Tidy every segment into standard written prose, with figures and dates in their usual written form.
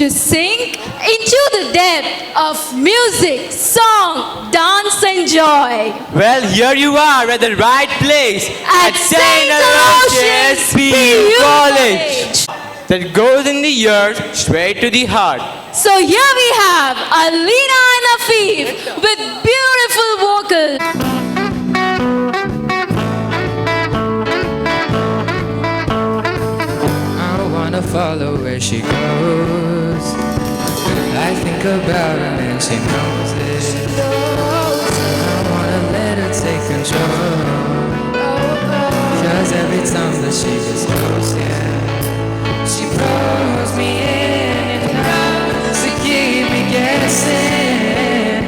to sink into the depth of music, song, dance, and joy. Well, here you are at the right place At St. Aloysius PU College. That goes in the ears straight to the heart. So here we have Alina and Afif with beautiful vocals. I wanna follow where she goes. I think about her and she knows it. I wanna let her take control. Cause every time that she gets close, yeah, she pulls me in and out to keep me guessing.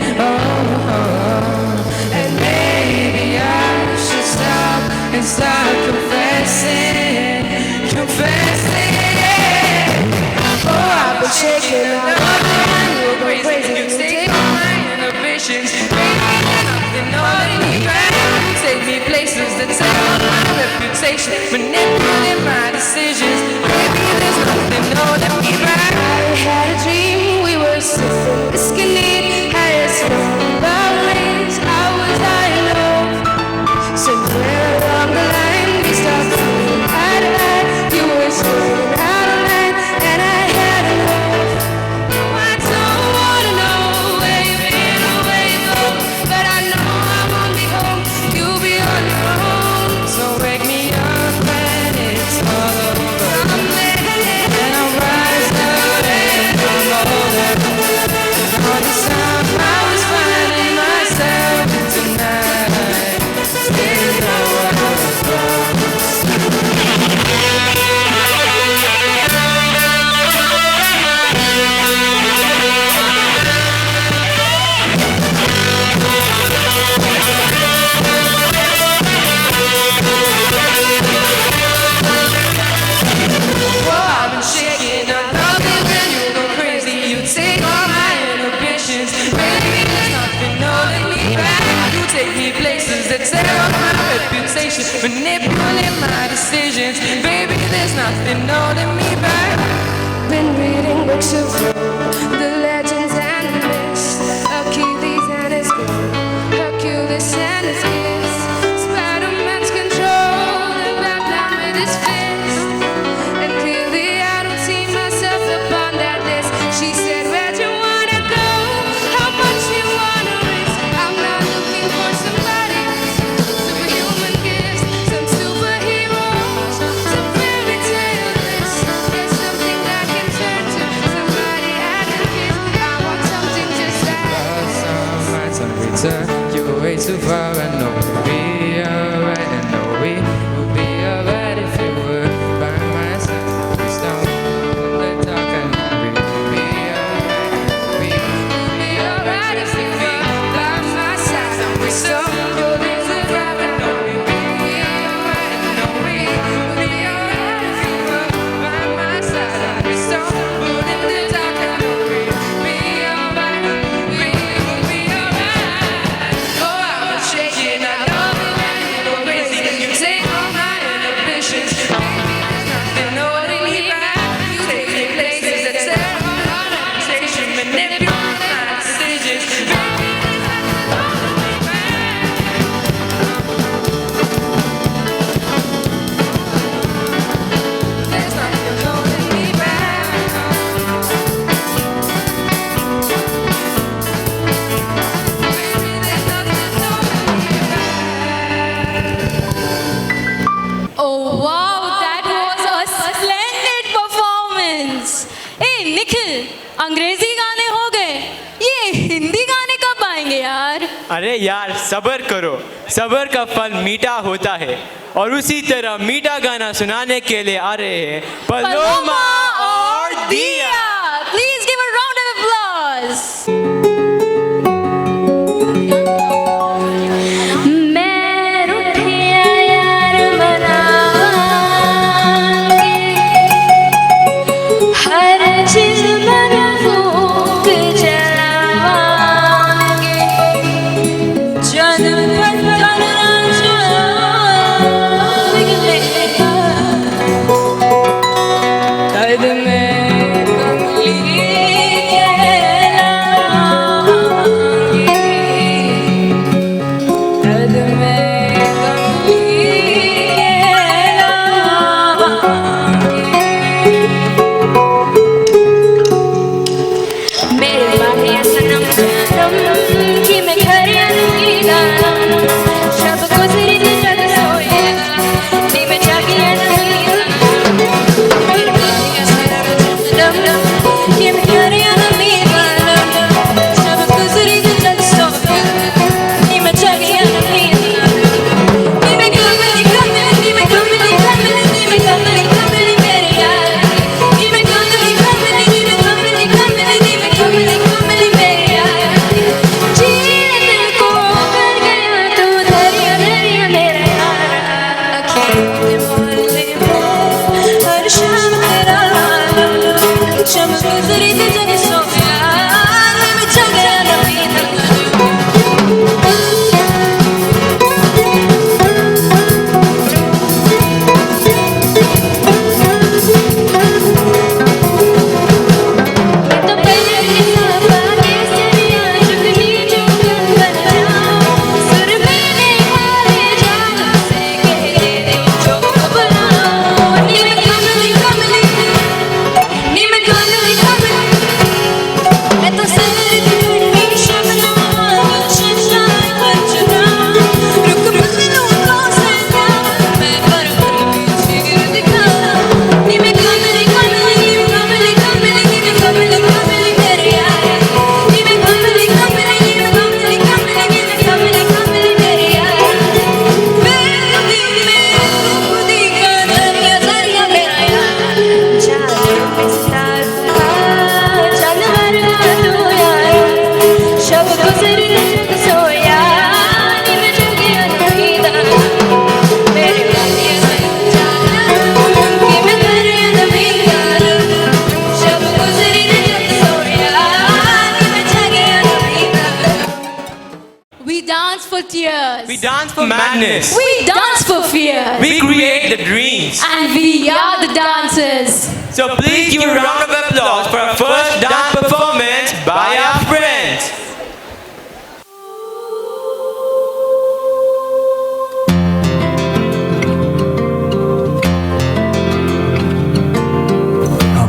And maybe I should stop and start confessing. Oh, I've been shaking up and go crazy. You take all my inhibitions, baby, nothing holding me back. You take me places that take on my reputation, manipulate my decisions. Baby, there's nothing holding me back. I had a dream, we were sipping whiskey neat, had a smoke about rains. I was high and low, somewhere along the line we stopped feeling eye to eye. You were sitting out of line and I had a love. I don't wanna know where you've been or where you go, but I know I won't be home. You'll be on your own. So wake me up when it's all over, and I'll rise up and I'm older. All this time I was finding myself tonight. Didn't know what I was wrong. I've been shaking, I love it when you go crazy. You take all my inhibitions, baby, there's nothing holding me back. You take me places that tear up my reputation, manipulate my decisions, baby, there's nothing holding me back. Been reading books of the legends and the myths, Achilles and his gold, Hercules and his gifts, Spider-Man's control, and Batman with his fist. And clearly I don't see myself upon that list. She said, where'd you wanna go? How much you wanna risk? I'm not looking for somebody with superhuman gifts, some superheroes, some fairy tale lists. There's something I can turn to, somebody I can kiss. I want something just like Some nights on return, you're way too far. I know we'll be alright. I know we will be alright if you were by my side. Please don't in the dark. I know we will be alright. We will be alright if you were by my side. We're so good in the drive. I know we will be alright. I know we will be alright if you were by my side. We're so good in the dark. I know we will be alright. We will be alright. Oh, I was shaking. I love it when you go crazy. You take all my inhibitions. Baby, there's nothing holding me back. You take me places that tear apart my reputation, manipulate my decisions. Baby, there's nothing holding me back. There's nothing holding me back. Baby, there's nothing holding me back. Oh wow, that was a splendid performance. Hey Nikhil, अंग्रेजी गाने हो गए, ये हिंदी गाने कब आएंगे यार? अरे यार सब्र करो, सब्र का फल मीठा होता है। और उसी तरह मीठा गाना सुनाने के लिए आ रहे हैं पलोमा और दिया। Please give a round of applause. मैं रूठिया यार मनाऊंगी, हर चीज मन फूंक जलाऊंगी, जन्म पत्थर दर्द में We dance for madness. We dance for fear. We create the dreams. And we are the dancers. So please give a round of applause for our first dance performance by our friends.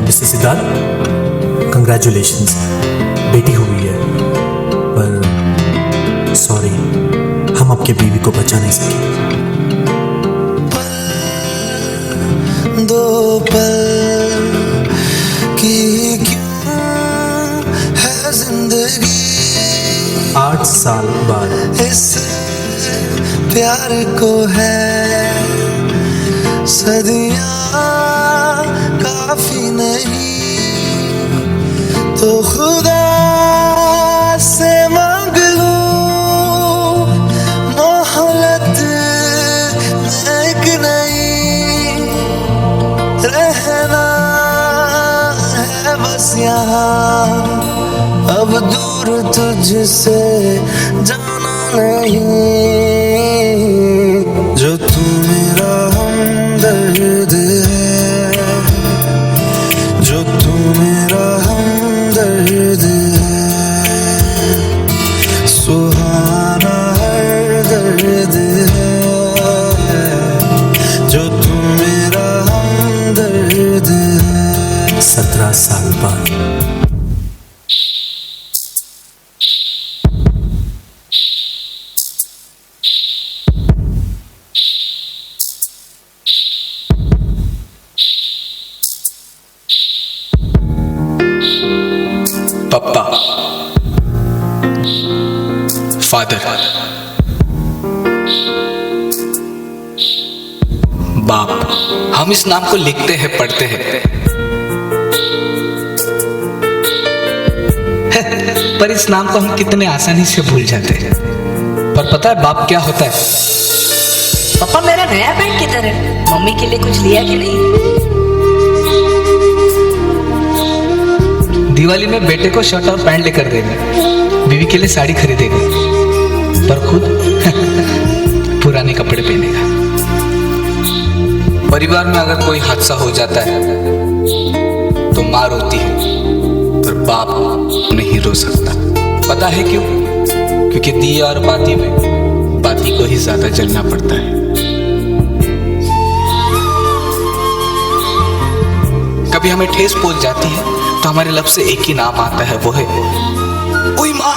Mister Siddharth, congratulations, बेटी हुई है, पर sorry, हम आपके बीवी को बचा नहीं सके। दो पल की क्यों है जिंदगी, 8 साल बाद इस प्यार को है सदियां काफी नहीं, तो खुदा से मांग लूं मोहलत एक नहीं, रहना है बस यहाँ, अब दूर तुझसे जाना नहीं, जो तू मेरा हमदर्द है, जो तू मेरा हमदर्द है, सुहाना हर दर्द है, जो तू मेरा हमदर्द है। 17 साल बाद पप्पा, फादर, बाप, हम इस नाम को लिखते हैं, पढ़ते हैं, पर इस नाम को हम कितने आसानी से भूल जाते हैं। पर पता है बाप क्या होता है? पापा, मेरा नया पैंट किधर है? मम्मी के लिए कुछ लिया कि नहीं? दिवाली में बेटे को शर्ट और पैंट लेकर देगा, बीवी के लिए साड़ी खरीदेगा, पर खुद पुराने कपड़े पहनेगा। परिवार में अगर कोई हादसा हो जाता है तो माँ रोती है, पर बाप नहीं रो सकता। पता है क्यों? क्योंकि दिए और बाती में बाती को ही ज्यादा जलना पड़ता है। कभी हमें ठेस पहुंच जाती है तो हमारे लब से एक ही नाम आता है, वो है ओए माँ।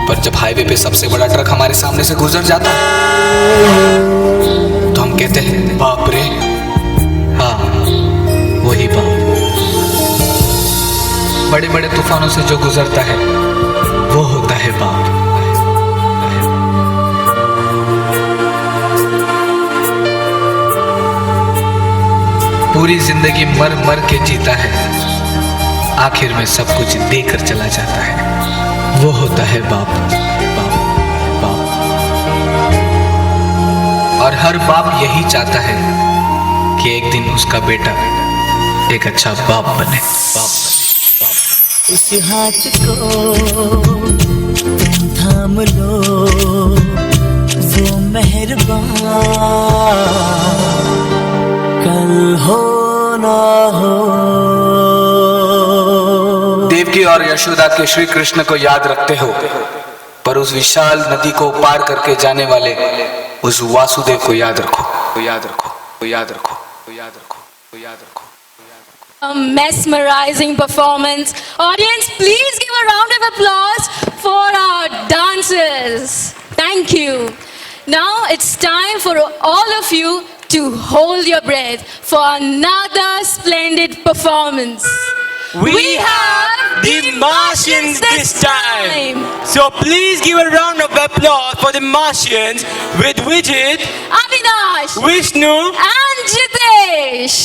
पर जब हाईवे पे सबसे बड़ा ट्रक हमारे सामने से गुजर जाता है तो हम कहते हैं बाप रे। हाँ, वही बाप। बड़े बड़े तूफानों से जो गुजरता है वो होता है बाप। पूरी जिंदगी मर मर के जीता है, आखिर में सब कुछ देकर चला जाता है, वो होता है बाप। बाप बाप। और हर बाप यही चाहता है कि एक दिन उसका बेटा एक अच्छा बाप बने। बाप बने। इस हाथ को थाम लो, वो मेहरबान कल हो ना हो। देवकी और यशोदा के श्री कृष्ण को याद रखते हो, पर उस विशाल नदी को पार करके जाने वाले उस वासुदेव को याद रखो। याद रखो, याद रखो, याद रखो, याद रखो। A mesmerizing performance. Audience, please give a round of applause for our dancers. Thank you. Now it's time for all of you to hold your breath for another splendid performance. We have the Martians this time. So please give a round of applause for the Martians with Vijit, Avinash, Vishnu, and Jitesh.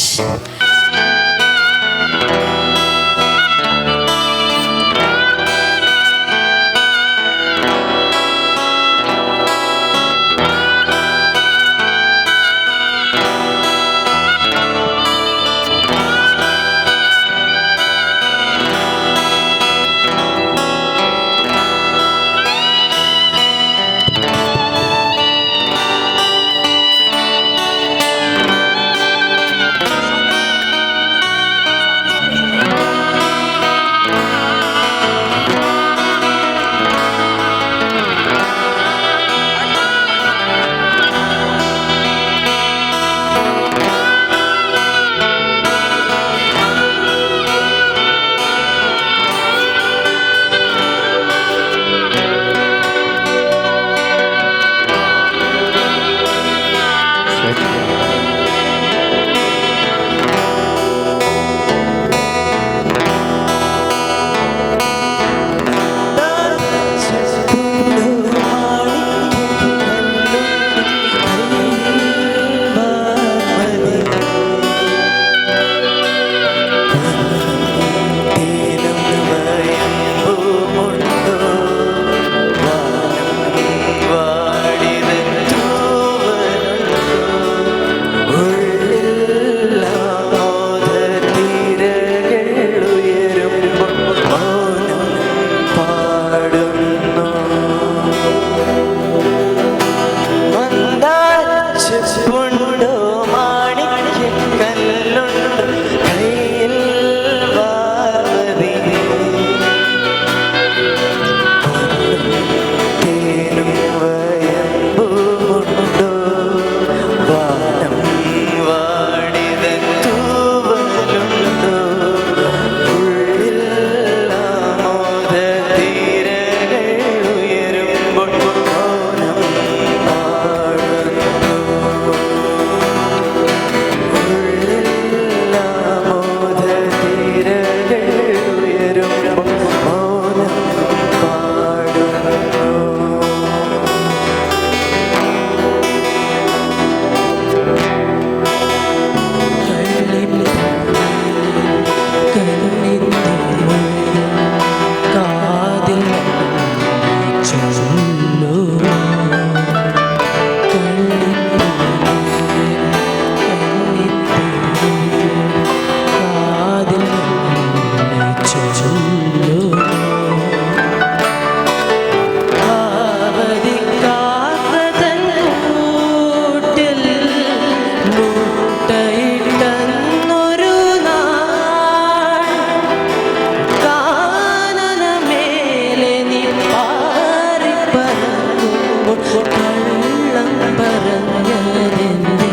കള്ളം പറഞ്ഞതെന്തേ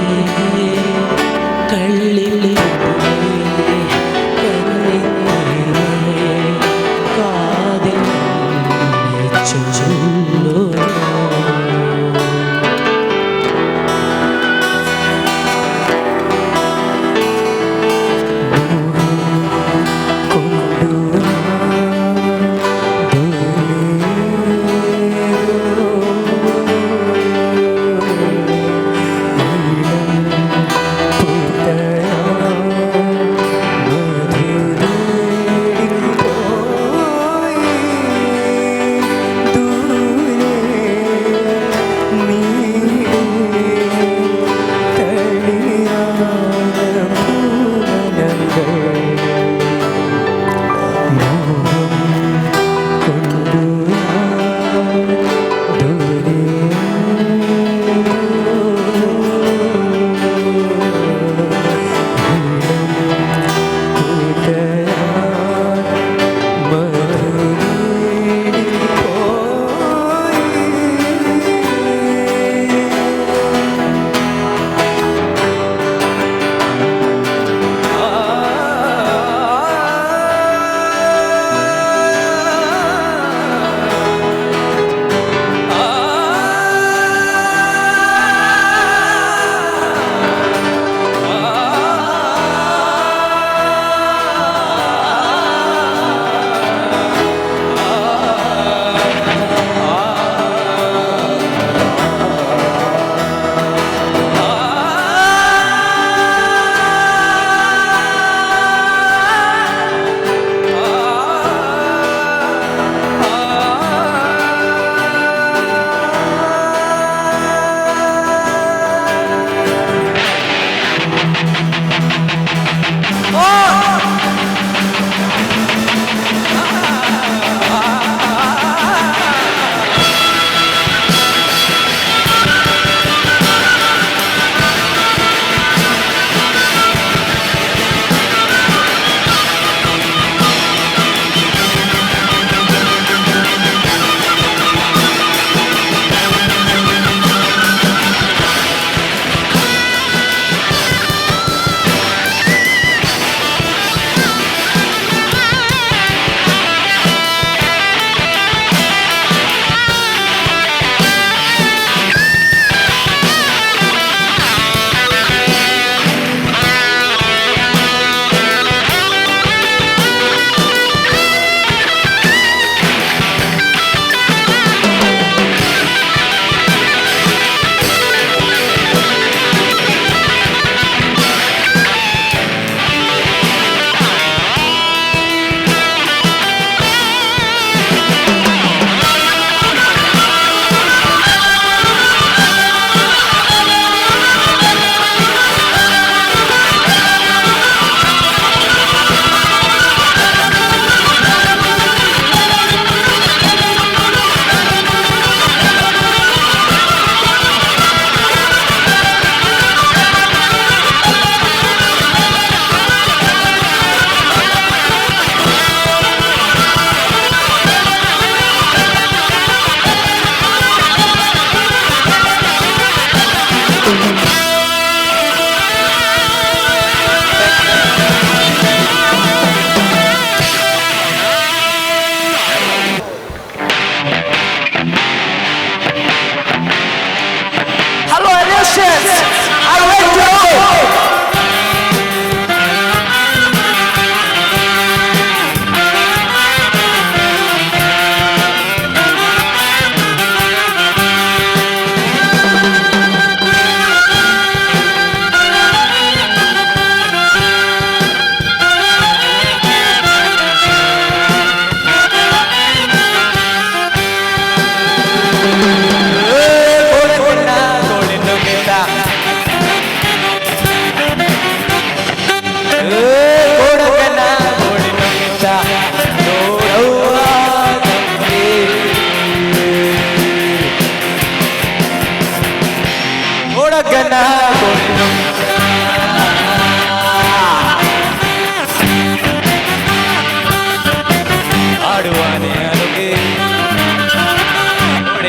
കള്ളിലെ കാതിൽ ചൊല്ലോ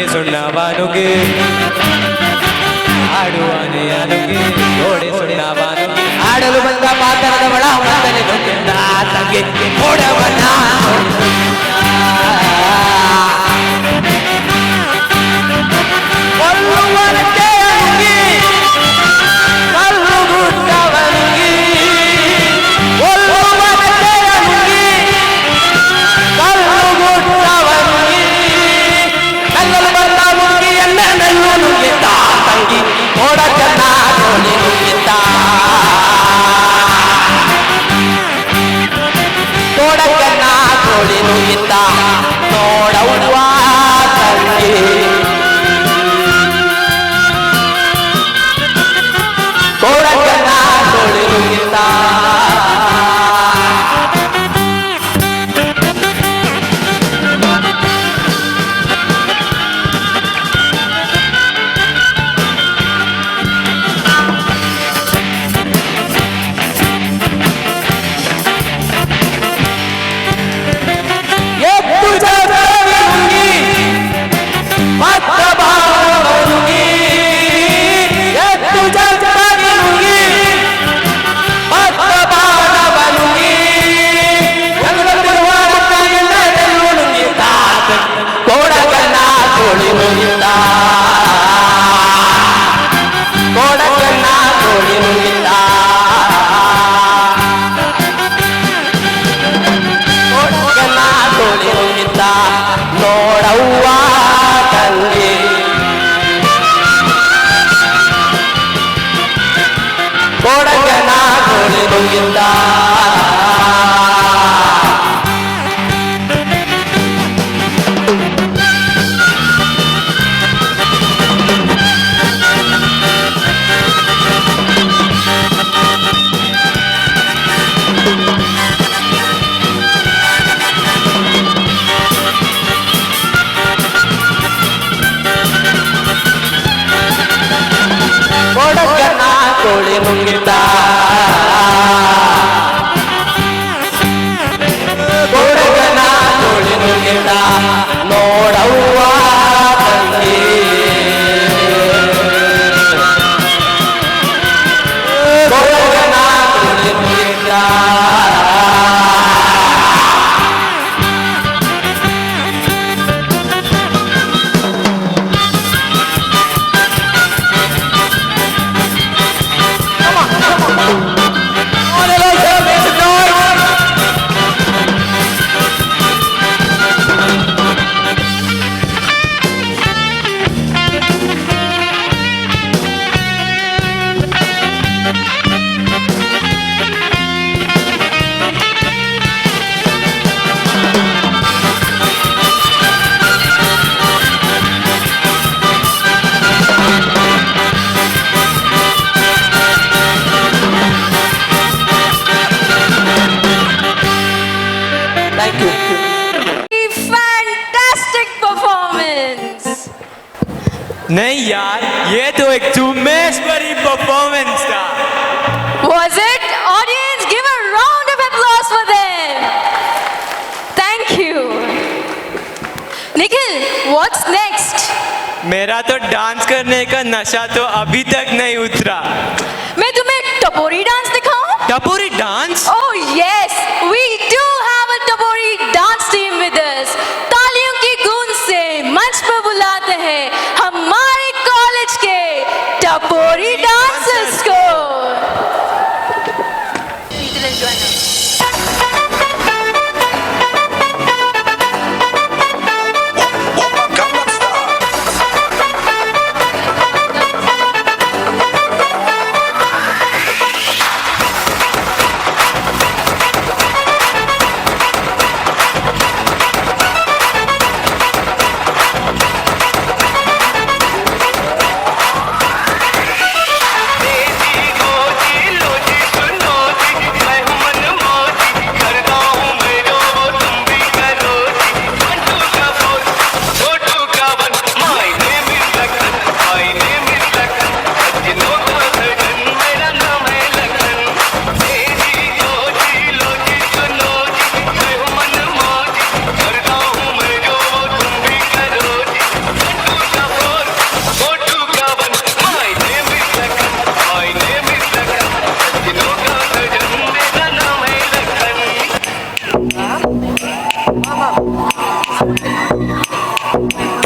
ಜೋಡೆ ಸುಣ್ಣವಾನುಗೆ ಆಡುವಾನೆ ಅನುಗೆ ಜೋಡೆ ಸುಣ್ಣವಾನುಗೆ ಆಡಲು ಬಂದ ಪಾತರದ ಒಳ ಹೊತ್ತನೆ ಗೊತ್ತಿದ್ದ ತಂಗಿ ಕೊಡವನ ಕೊಲ್ಲುವನಕ್ಕೆ ಅನುಗಿ ಕಲ್ಲು ಗುಡ್ಡವನುಗಿ ಕೊಲ್ಲುವನಕ್ಕೆ ಅನುಗಿ ಕಲ್ಲು ಗುಡ್ಡವನುಗಿ ಕಲ್ಲಲು ಬಂದ ಮುಗಿಯನ್ನ ನಲ್ಲು ನುಗ್ಗಿದ್ದ ತಂಗಿ ಕೊಡಕನ್ನ ಜೋಡಿ ನುಗ್ಗಿದ್ದ ಕೊಡಕನ್ನ ಜೋಡಿ ನುಗ್ಗಿದ್ದ ನೋಡವ್ವ ತಂಗಿ ಕೊಡಕನ್ನ ಜೋಡಿ ನುಗ್ಗಿದ್ದ ಎತ್ತು ಜಗವಿ ನುಂಗಿ ಮತ್ತ ಬಾಳುಗಿ ಎತ್ತು ಜಗವಿ ನುಂಗಿ ಮತ್ತ ಬಾಳವನುಗಿ ಜಗತ್ತಿರುವ ಮುಖದಿಂದಲೂ ನುಂಗಿದ್ದ ಕೊಡಗನ ಕೋಳಿ ನುಂಗಿದ್ದ ಕೊಡಗನ ಕೋಳಿ ನುಂಗಿದ್ದ ಕೊಡಗನ ಕೋಳಿ ನುಂಗಿದ್ದ ನೋಡವ್ವ ತಂಗಿ ಕೊಡಗನ ಕೋಳಿ ನುಂಗಿದ್ದ ಕೊಡಗನ ಕೋಳಿ ನುಂಗಿದ್ದ ಕೊಡಗನ ಕೋಳಿ ನುಂಗಿದ್ದ ನೋಡವ್ವ ತಂಗಿ ಕೊಡಗನ ಕೋಳಿ ನುಂಗಿದ್ದ Thank you. Fantastic performance. नहीं यार, ये तो एक चुम्मेश्वरी परफॉर्मेंस था. Was it? Audience, give a round of applause for them. Thank you. Nikhil, what's next? मेरा तो डांस करने का नशा तो अभी तक नहीं उतरा. मैं तुम्हें टपोरी डांस दिखाऊं? टपोरी dance? Oh yes, we do have a tapori dance team with us. तालियों की गूंज से मंच पर बुलाते हैं हमारे कॉलेज के टपोरी डांसर्स को.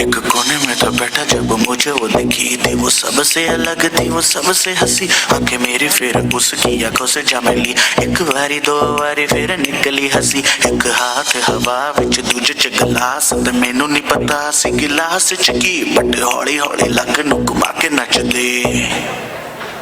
एक कोने में तो बैठा जब मुझे वो दिखी थी, वो सबसे अलग थी, वो सबसे हंसी। आंखें मेरी फिर उसकी आंखों से जा मिली, एक बारी दो बारी फिर निकली हंसी। एक हाथ हवा विच दूजे च गिलास, ते मैनू नहीं पता सी गिलास च की, बट हौली हौली लक नू घुमा के नचदे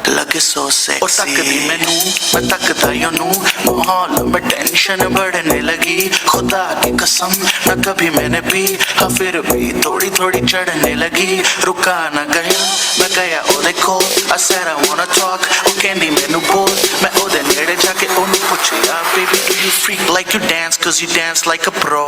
लगे सो सेक्सी। और तकदी मैनू मैं तकदा योनू, माहौल में टेंशन बढ़ने लगी। खुदा की कसम न कभी मैंने पी, हाँ फिर भी थोड़ी थोड़ी चढ़ने लगी। रुका न गया मैं गया ओदे कोल, I said I wanna talk, वो कहंदी मैनू बोल। मैं ओदे नेड़े जाके ओनू पुछया, baby do you freak like you dance, cause you dance like a pro।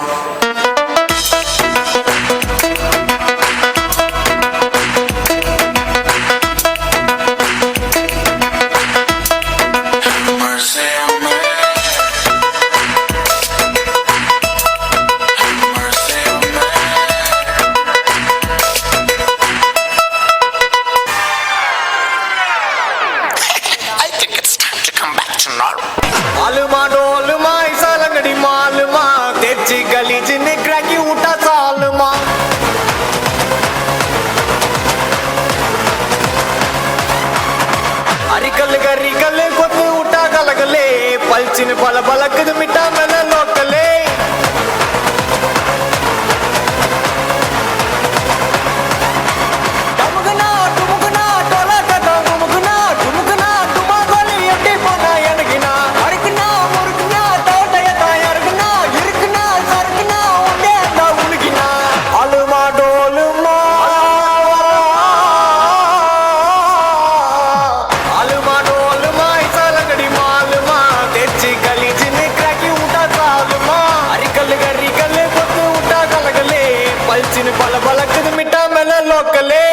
आलमा Dolma ऐसा लंगड़ी मालमा, तेजी गली च निकला की उठा सालमा। अरिकल गरिकल कोत उठा गलगले, पलचिन पल बलक मिटा मैंने लोकले। डमगना डुमगना टोला टटा घुमगना, डुमगना डुमा गोली अड्डी पना यनगिना। अरगना मुर्गना तोटय तायरगना, इरगना सरगना ओटे दा उलगिना। अलमा डोलमा अलमा डोलमा ऐसा लंगड़ी मालमा, तेजी गली च निकला की उठा सालमा। अरिकल गरिकल कोत उठा गलगले, पलचिन पल बलक मिटा मैंने लोकले।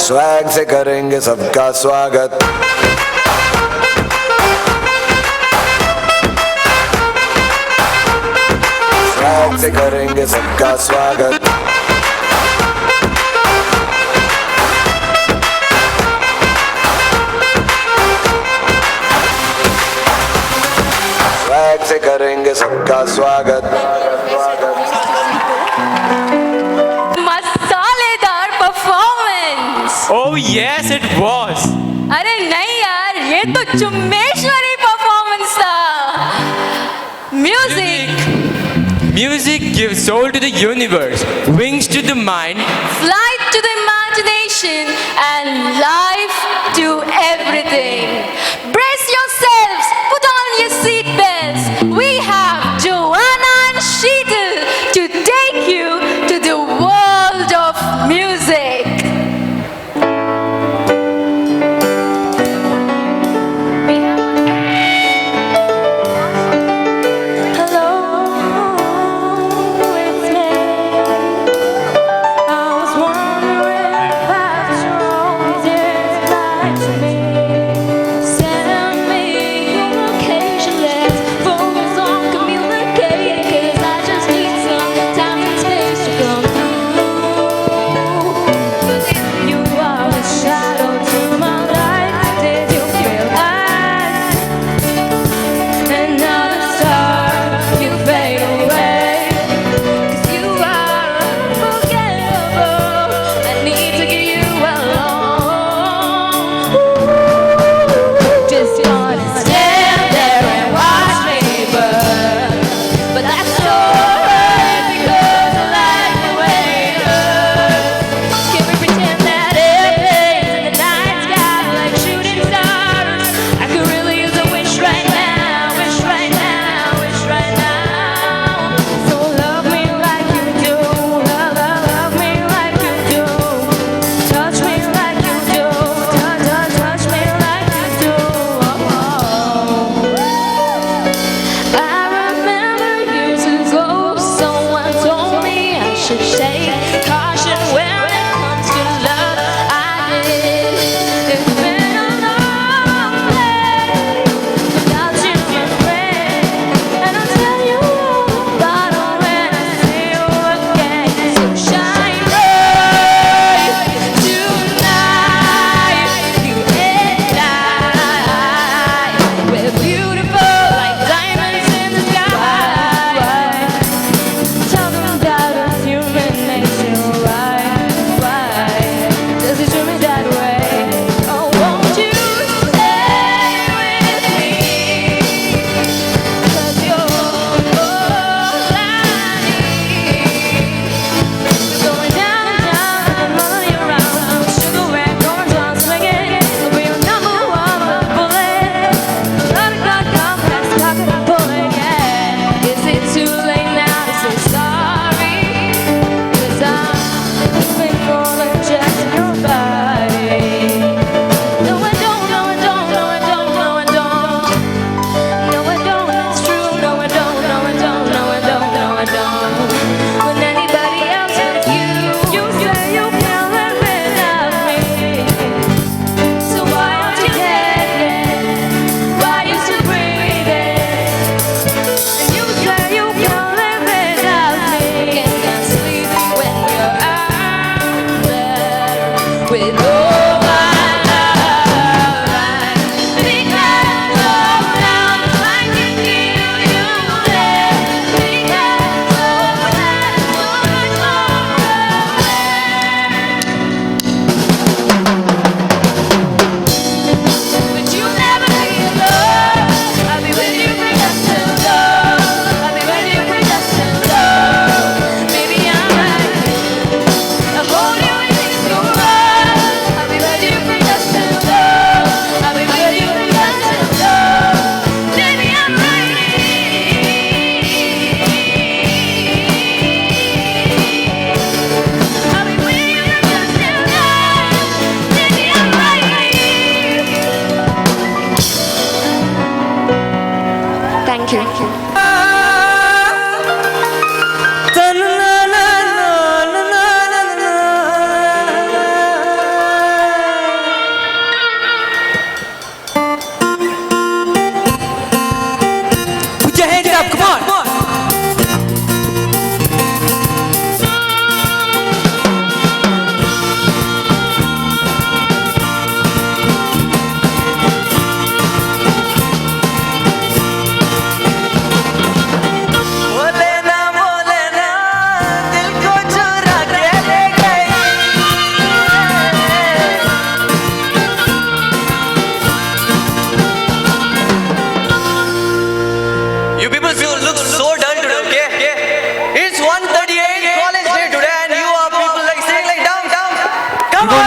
स्वैग से करेंगे सबका स्वागत स्वैग से करेंगे सबका स्वागत स्वैग से करेंगे सबका स्वागत मसालेदार performance. Oh yes, it was. अरे नहीं यार, ये तो चुम्बेश्वरी परफॉर्मेंस था। Music, Music gives soul to the universe, wings to the mind, flight to the imagination, and life to everything. Brace yourselves, put on your seatbelts. We have Joanna and Sheetal to take you to the world of music. I was wondering if I chose you.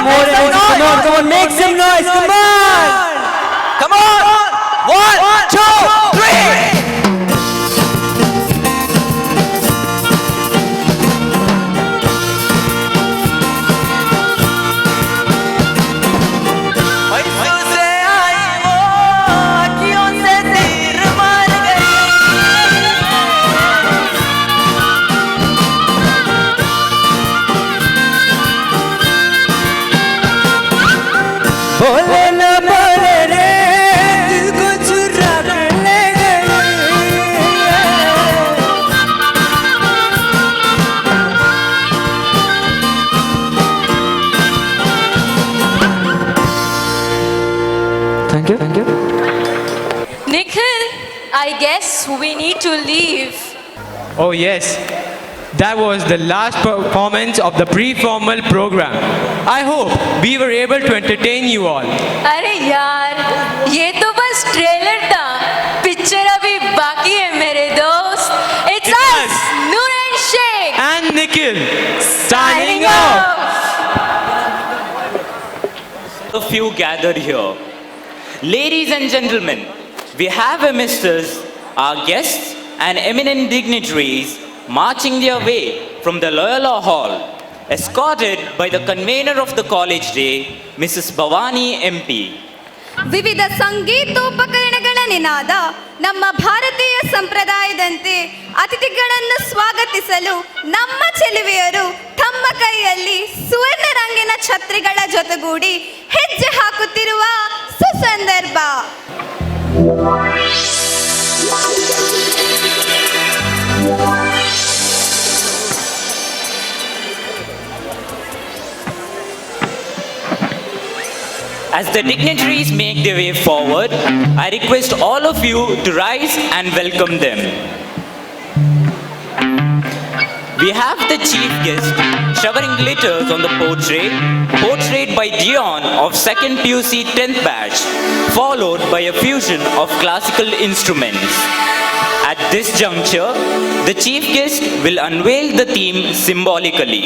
more energy. Come on, make some noise. Come on. Come on! 1, 2, 3! पैसों से आई वो अखियों से तीर मार गई। बोले न बोले रे दिल को चुरा कर ले गई। Thank you. Nikhil, I guess we need to leave. Oh yes, that was the last performance of the pre-formal program. I hope we were able to entertain you all. अरे यार, ये तो बस ट्रेलर था. पिक्चर अभी बाकी है मेरे दोस्त. It's us, Noor and Sheikh. And Nikhil, signing off. A few gathered here. Ladies and gentlemen, we have amidst us our guests and eminent dignitaries marching their way from the Loyola Hall, escorted by the convener of the college day, Mrs. Bhavani MP. ವಿವಿಧ ಸಂಗೀತೋಪಕರಣಗಳ ನಿನಾದ ನಮ್ಮ ಭಾರತೀಯ ಸಂಪ್ರದಾಯದಂತೆ ಅತಿಥಿಗಳನ್ನು ಸ್ವಾಗತಿಸಲು ನಮ್ಮ ಚೆಲುವೆಯರು ತಮ್ಮ ಕೈಯಲ್ಲಿ ಸುವರ್ಣ ರಂಗಿನ ಛತ್ರಿಗಳ ಜೊತೆಗೂಡಿ ಹೆಜ್ಜೆ ಹಾಕುತ್ತಿರುವ ಸುಸಂದರ್ಭ. As the dignitaries make their way forward, I request all of you to rise and welcome them. We have the chief guest showering glitters on the portrait by Dion of 2nd PUC 10th batch, followed by a fusion of classical instruments. At this juncture, the chief guest will unveil the theme symbolically.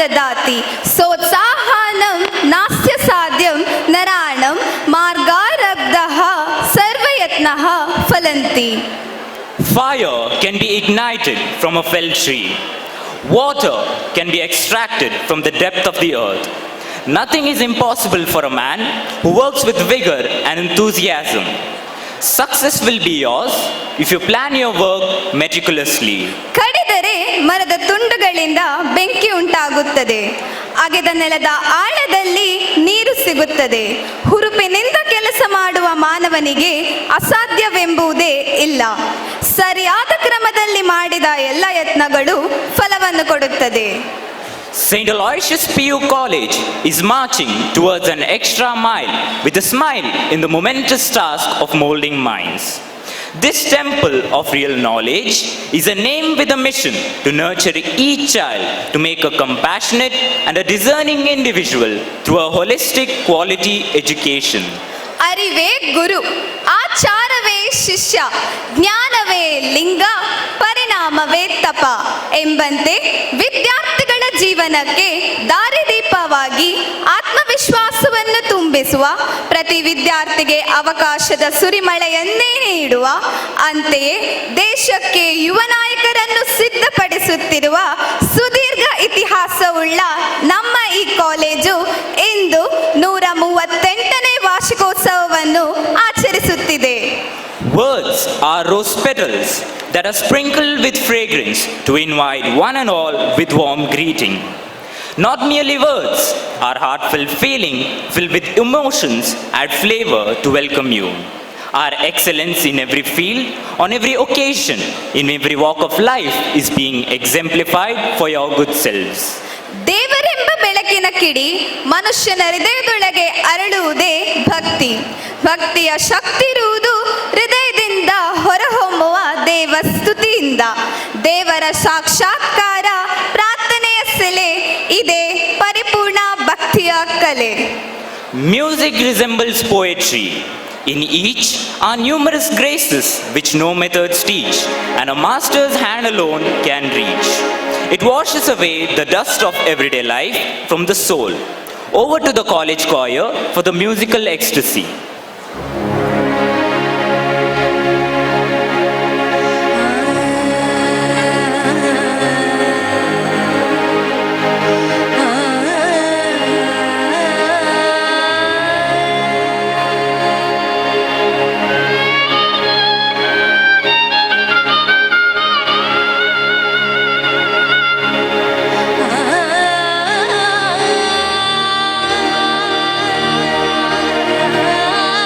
ददाति सोत्साहानं नास्य साध्यं नराणं मार्गारब्धः सर्वयत्नः फलन्ति. Fire can be ignited from a felled tree. Water can be extracted from the depth of the earth. Nothing is impossible for a man who works with vigor and enthusiasm. Success will be yours if you plan your work meticulously. ಕಡಿದರೆ ಮರದ ತುಂಡುಗಳಿಂದ ಬೆಂಕಿ ಉಂಟಾಗುತ್ತದೆ, ಅಗೆದ ನೆಲದ ಆಳದಲ್ಲಿ ನೀರು ಸಿಗುತ್ತದೆ. ಹುರುಪಿನಿಂದ ಕೆಲಸ ಮಾಡುವ ಮಾನವನಿಗೆ ಅಸಾಧ್ಯವೆಂಬುದೇ ಇಲ್ಲ. ಸರಿಯಾದ ಕ್ರಮದಲ್ಲಿ ಮಾಡಿದ ಎಲ್ಲ ಯತ್ನಗಳು ಫಲವನ್ನು ಕೊಡುತ್ತದೆ. St. Aloysius PU College is marching towards an extra mile with a smile in the momentous task of molding minds. This temple of real knowledge is a name with a mission to nurture each child to make a compassionate and a discerning individual through a holistic quality education. ಅರಿವೇ ಗುರು, ಆಚಾರವೇ ಶಿಷ್ಯ, ಜ್ಞಾನವೇ ಲಿಂಗ, ಪರಿಣಾಮವೇ ತಪ ಎಂಬಂತೆ ವಿದ್ಯಾರ್ಥಿಗಳ ಜೀವನಕ್ಕೆ ದಾರಿದೀಪವಾಗಿ ಆತ್ಮವಿಶ್ವಾಸವನ್ನು ತುಂಬಿಸುವ, ಪ್ರತಿ ವಿದ್ಯಾರ್ಥಿಗೆ ಅವಕಾಶದ ಸುರಿಮಳೆಯನ್ನೇ ನೀಡುವ, ಅಂತೆಯೇ ದೇಶಕ್ಕೆ ಯುವ ನಾಯಕರನ್ನು ಸಿದ್ಧಪಡಿಸುತ್ತಿರುವ ಸುದೀರ್ಘ ಇತಿಹಾಸವುಳ್ಳ ನಮ್ಮ ಈ ಕಾಲೇಜು ಇಂದು 138ನೇ ವಾರ್ಷಿಕೋತ್ಸವವನ್ನು ಆಚರಿಸುತ್ತಿದೆ. Words are rose petals that are sprinkled with fragrance to invite one and all with warm greeting. Not merely words, our heartfelt feeling filled with emotions add flavor to welcome you. Our excellence in every field, on every occasion, in every walk of life is being exemplified for your good selves. ದೇವರೆಂಬ ಬೆಳಕಿನ ಕಿಡಿ ಮನುಷ್ಯನ ಹೃದಯದೊಳಗೆ ಅರಳುವುದೇ ಭಕ್ತಿ. ಭಕ್ತಿಯ ಶಕ್ತಿ ಇರುವುದು ಹೃದಯದಿಂದ ಹೊರಹೊಮ್ಮುವ ದೇವಸ್ತುತಿಯಿಂದ. ದೇವರ ಸಾಕ್ಷಾತ್ಕಾರ ಪ್ರಾರ್ಥನೆಯ ಸೆಲೆ, ಇದೇ ಪರಿಪೂರ್ಣ ಭಕ್ತಿಯ ಕಲೆ. Music resembles poetry. In each are numerous graces which no methods teach, and a master's hand alone can reach. It washes away the dust of everyday life from the soul. Over to the college choir for the musical ecstasy. ah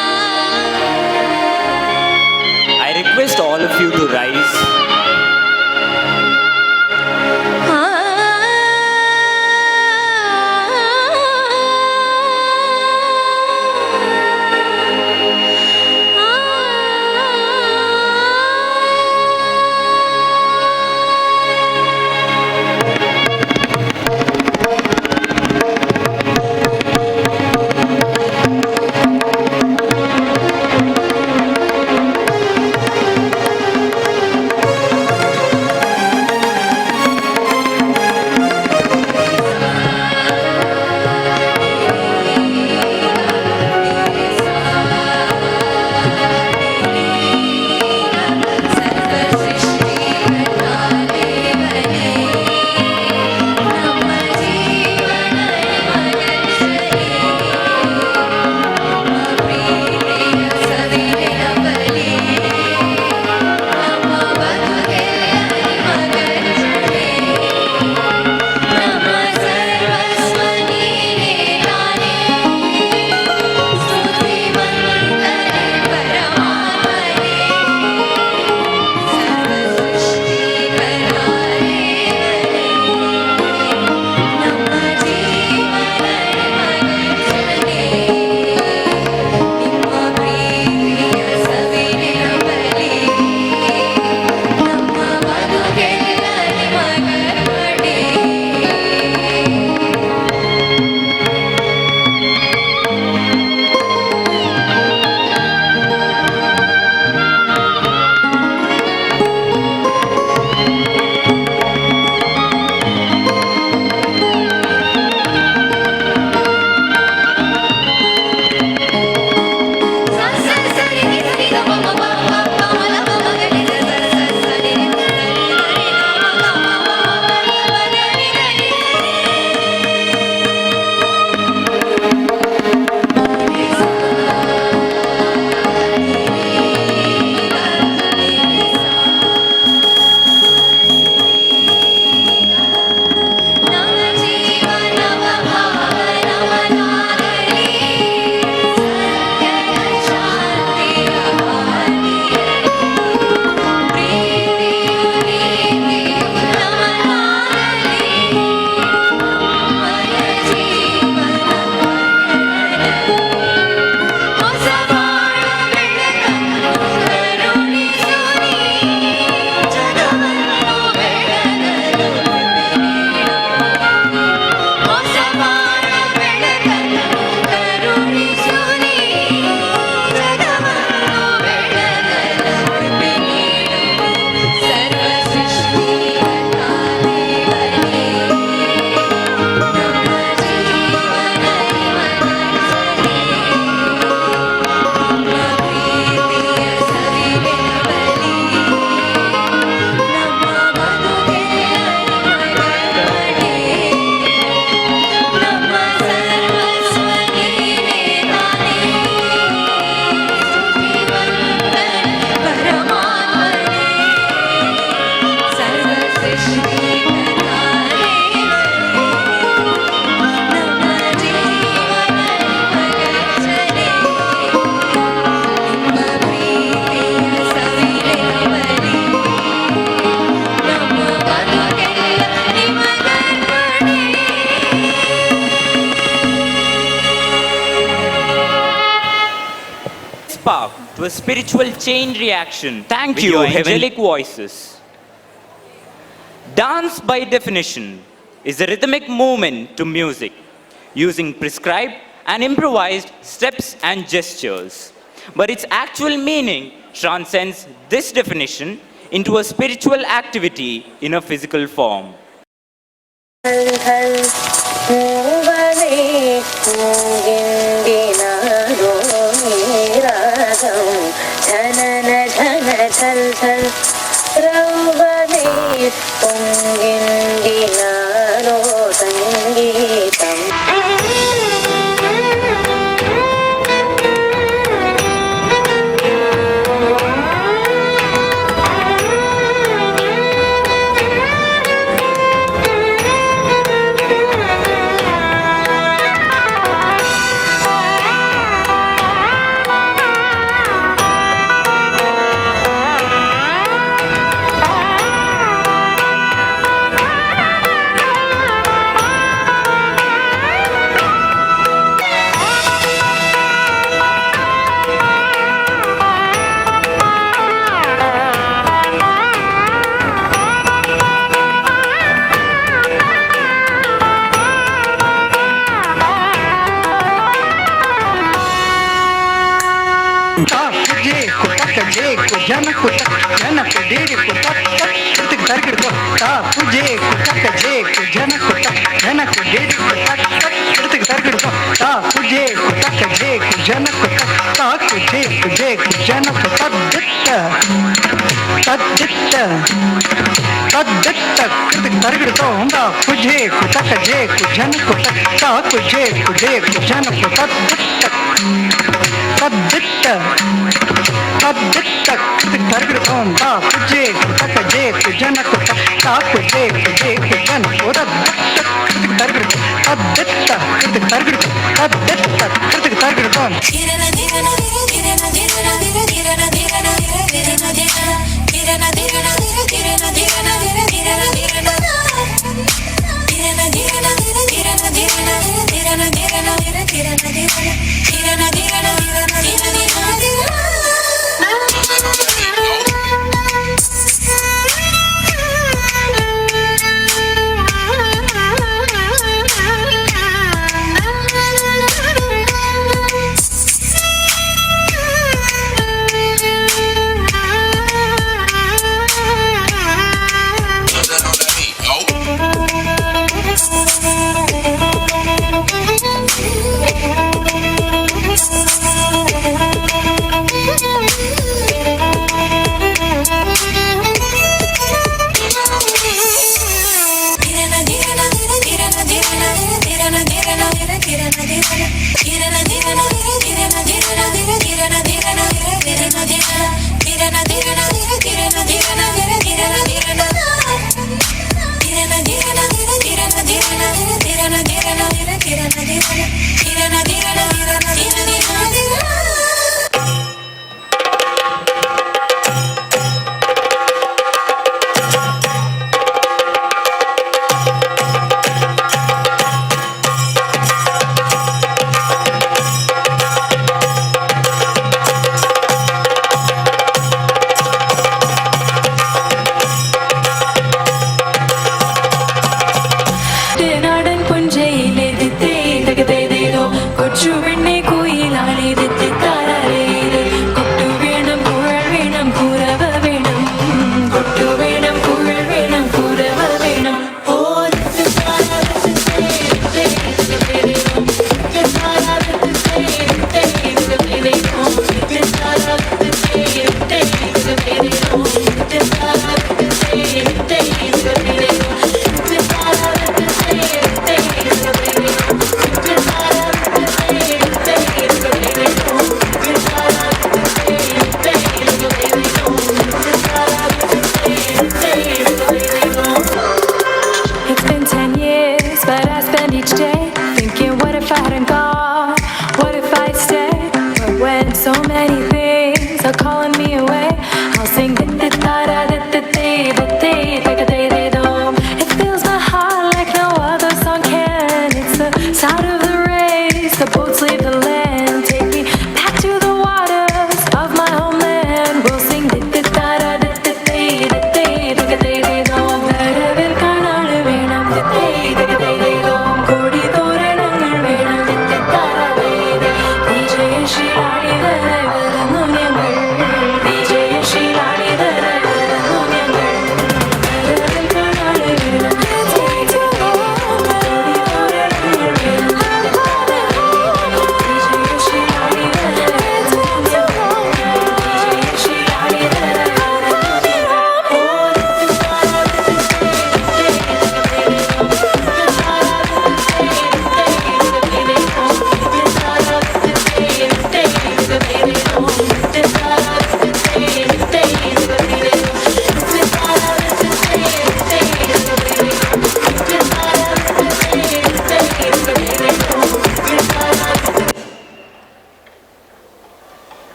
spark to a spiritual chain reaction. Thank with you, your Heaven. angelic voices. Dance, by definition, is a rhythmic movement to music, using prescribed and improvised steps and gestures. But its actual meaning transcends this definition into a spiritual activity in a physical form.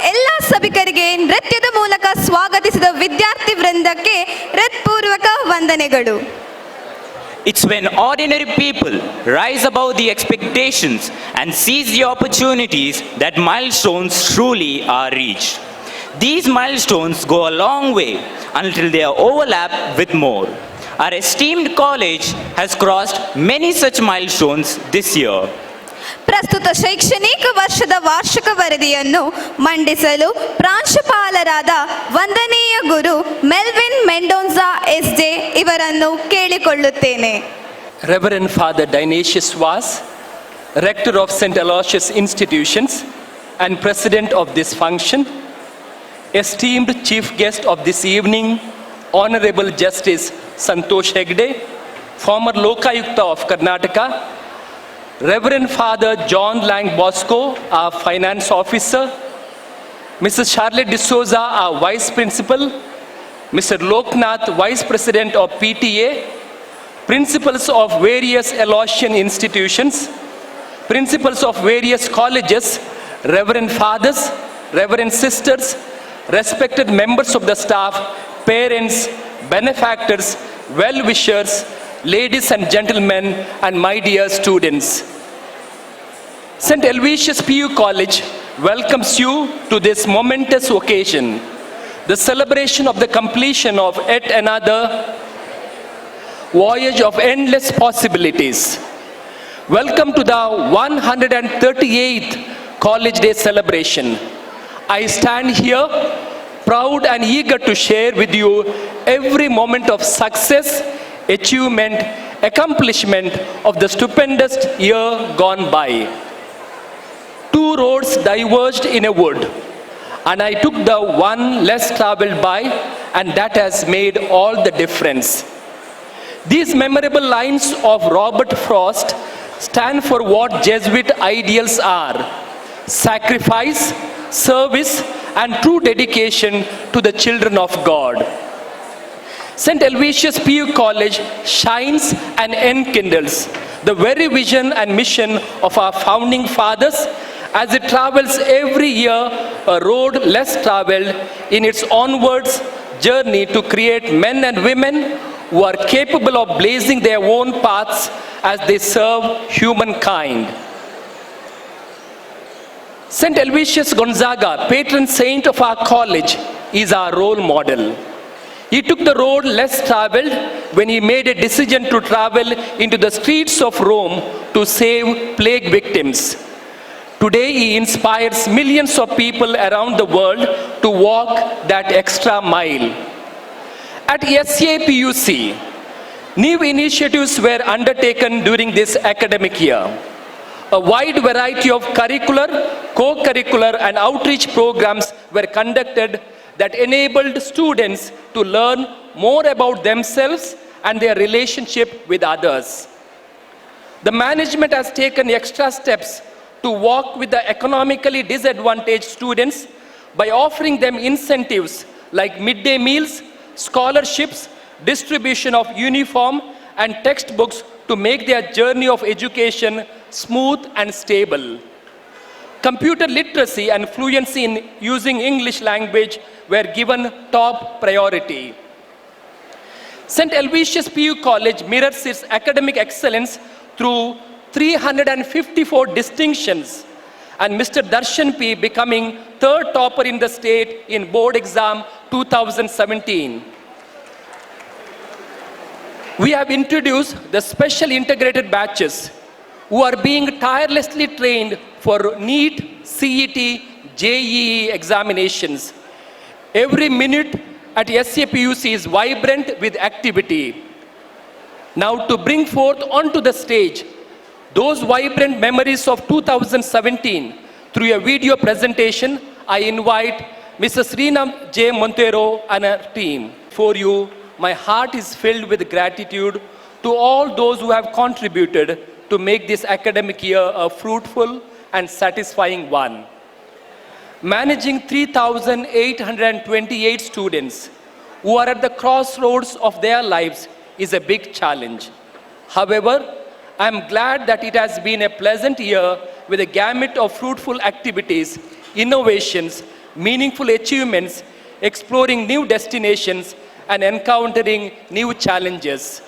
ಎಲ್ಲ ಸಭಿಕರಿಗೆ ನೃತ್ಯದ ಮೂಲಕ ಸ್ವಾಗತಿಸಿದ ವಿದ್ಯಾರ್ಥಿ ವೃಂದಕ್ಕೆ ಹೃತ್ಪೂರ್ವಕ ವಂದನೆಗಳು. It's when ordinary people rise above the expectations and seize the opportunities that milestones truly are reached. These milestones go a long way until they are overlapped with more. Our esteemed college has crossed many such milestones this year. ಪ್ರಸ್ತುತ ಶೈಕ್ಷಣಿಕ ವರ್ಷದ ವಾರ್ಷಿಕ ವರದಿಯನ್ನು ಮಂಡಿಸಲು ಪ್ರಾಂಶುಪಾಲರಾದ ವಂದನೀಯ ಗುರು Melvin Mendonsa SJ ಇವರನ್ನು ಕೇಳಿಕೊಳ್ಳುತ್ತೇನೆ. Reverend Father Dionysius Vaz, Rector of St. Aloysius Institutions and President of this function, esteemed Chief Guest of this evening, Honorable Justice Santosh Hegde, former Lokayukta of Karnataka, Reverend Father John Lang Bosco, our Finance Officer, Mrs. Charlotte D'Souza, our Vice Principal, Mr. Loknath, Vice President of PTA, Principals of various Aloysian institutions, Principals of various colleges, Reverend Fathers, Reverend Sisters, respected members of the staff, parents, benefactors, well-wishers, ladies and gentlemen, and my dear students. St. Aloysius PU College welcomes you to this momentous occasion, the celebration of the completion of yet another voyage of endless possibilities. Welcome to the 138th College Day celebration. I stand here proud and eager to share with you every moment of success, achievement, accomplishment of the stupendous year gone by. Two roads diverged in a wood, and I took the one less traveled by, and that has made all the difference. These memorable lines of Robert Frost stand for what Jesuit ideals are: sacrifice, service, and true dedication to the children of God. St. Aloysius PU College shines and enkindles the very vision and mission of our founding fathers as it travels every year a road less traveled in its onwards journey to create men and women who are capable of blazing their own paths as they serve humankind. St. Aloysius Gonzaga, patron saint of our college, is our role model. He took the road less traveled when he made a decision to travel into the streets of Rome to save plague victims. Today, he inspires millions of people around the world to walk that extra mile. At SAPUC, new initiatives were undertaken during this academic year. A wide variety of curricular, co-curricular, and outreach programs were conducted that enabled students to learn more about themselves and their relationship with others. The management has taken extra steps to walk with the economically disadvantaged students by offering them incentives like midday meals, scholarships, distribution of uniform and textbooks to make their journey of education smooth and stable. Computer literacy and fluency in using English language were given top priority. St. Aloysius PU College mirrors its academic excellence through 354 distinctions, and Mr. Darshan P. becoming third topper in the state in board exam 2017. We have introduced the special integrated batches who are being tirelessly trained for NEET, CET, JEE examinations. Every minute at SAPUC is vibrant with activity. Now to bring forth onto the stage those vibrant memories of 2017 through a video presentation, I invite Mrs. Reena J. Montero and her team. For you, my heart is filled with gratitude to all those who have contributed to make this academic year a fruitful and satisfying one. Managing 3,828 students who are at the crossroads of their lives is a big challenge. However, I am glad that it has been a pleasant year with a gamut of fruitful activities, innovations, meaningful achievements, exploring new destinations, and encountering new challenges.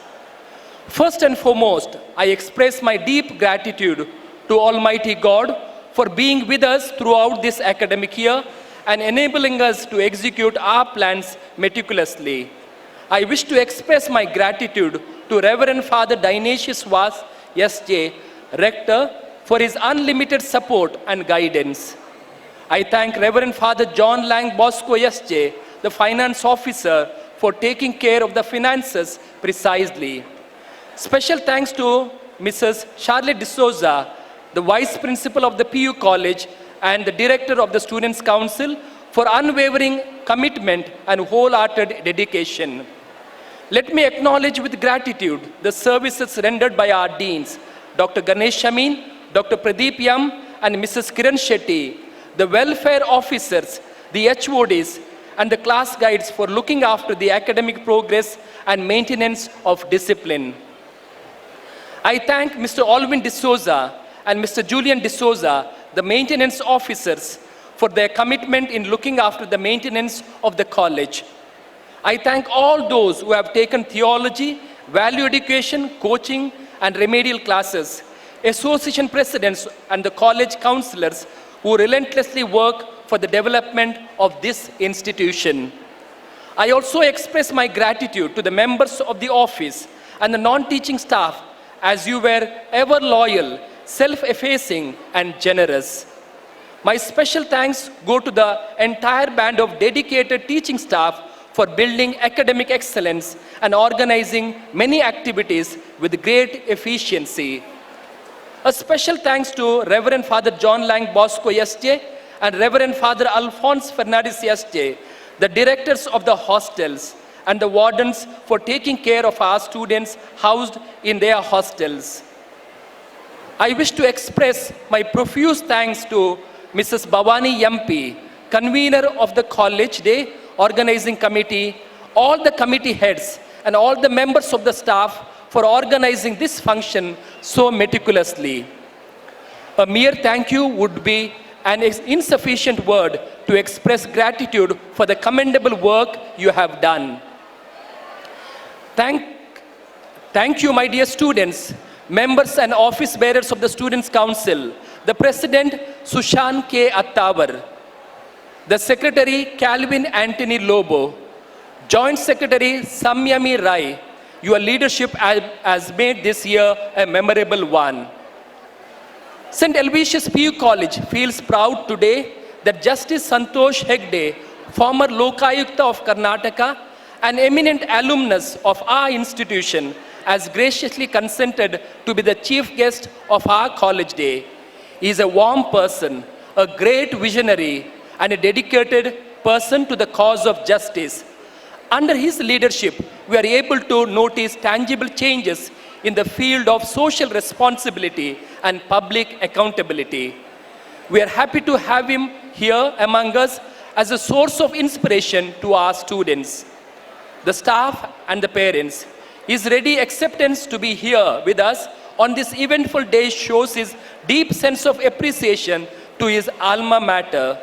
First and foremost, I express my deep gratitude to Almighty God for being with us throughout this academic year and enabling us to execute our plans meticulously. I wish to express my gratitude to Reverend Father Dionysius Vas, S.J., Rector, for his unlimited support and guidance. I thank Reverend Father John Lang Bosco, S.J., the Finance Officer, for taking care of the finances precisely. Special thanks to Mrs. Charlotte D'Souza, the Vice Principal of the PU College and the Director of the Students' Council, for unwavering commitment and wholehearted dedication. Let me acknowledge with gratitude the services rendered by our deans, Dr. Ganesh Amin, Dr. Pradeep Yam, and Mrs. Kiran Shetty, the welfare officers, the HODs, and the class guides for looking after the academic progress and maintenance of discipline. I thank Mr. Alvin D'Souza and Mr. Julian D'Souza, the maintenance officers, for their commitment in looking after the maintenance of the college. I thank all those who have taken theology, value education, coaching, and remedial classes, association presidents, and the college counselors who relentlessly work for the development of this institution. I also express my gratitude to the members of the office and the non-teaching staff, as you were ever loyal, self-effacing, and generous. My special thanks go to the entire band of dedicated teaching staff for building academic excellence and organizing many activities with great efficiency. A special thanks to Reverend Father John Lang Bosco, S.J., and Reverend Father Alphonse Fernandez, S.J., the directors of the hostels, and the wardens for taking care of our students housed in their hostels. I wish to express my profuse thanks to Mrs. Bhavani Yampi, convener of the College Day Organizing Committee, all the committee heads, and all the members of the staff for organizing this function so meticulously. A mere thank you would be an insufficient word to express gratitude for the commendable work you have done. Thank you, my dear students, members and office bearers of the Students' Council, the President, Sushan K. Attawar, the Secretary, Calvin Anthony Lobo, Joint Secretary, Samyami Rai. Your leadership has made this year a memorable one. St. Aloysius PU College feels proud today that Justice Santosh Hegde, former Lokayukta of Karnataka, an eminent alumnus of our institution, has graciously consented to be the chief guest of our college day. He is a warm person, a great visionary, and a dedicated person to the cause of justice. Under his leadership, we are able to notice tangible changes in the field of social responsibility and public accountability. We are happy to have him here among us as a source of inspiration to our students, the staff, and the parents. His ready acceptance to be here with us on this eventful day shows his deep sense of appreciation to his alma mater.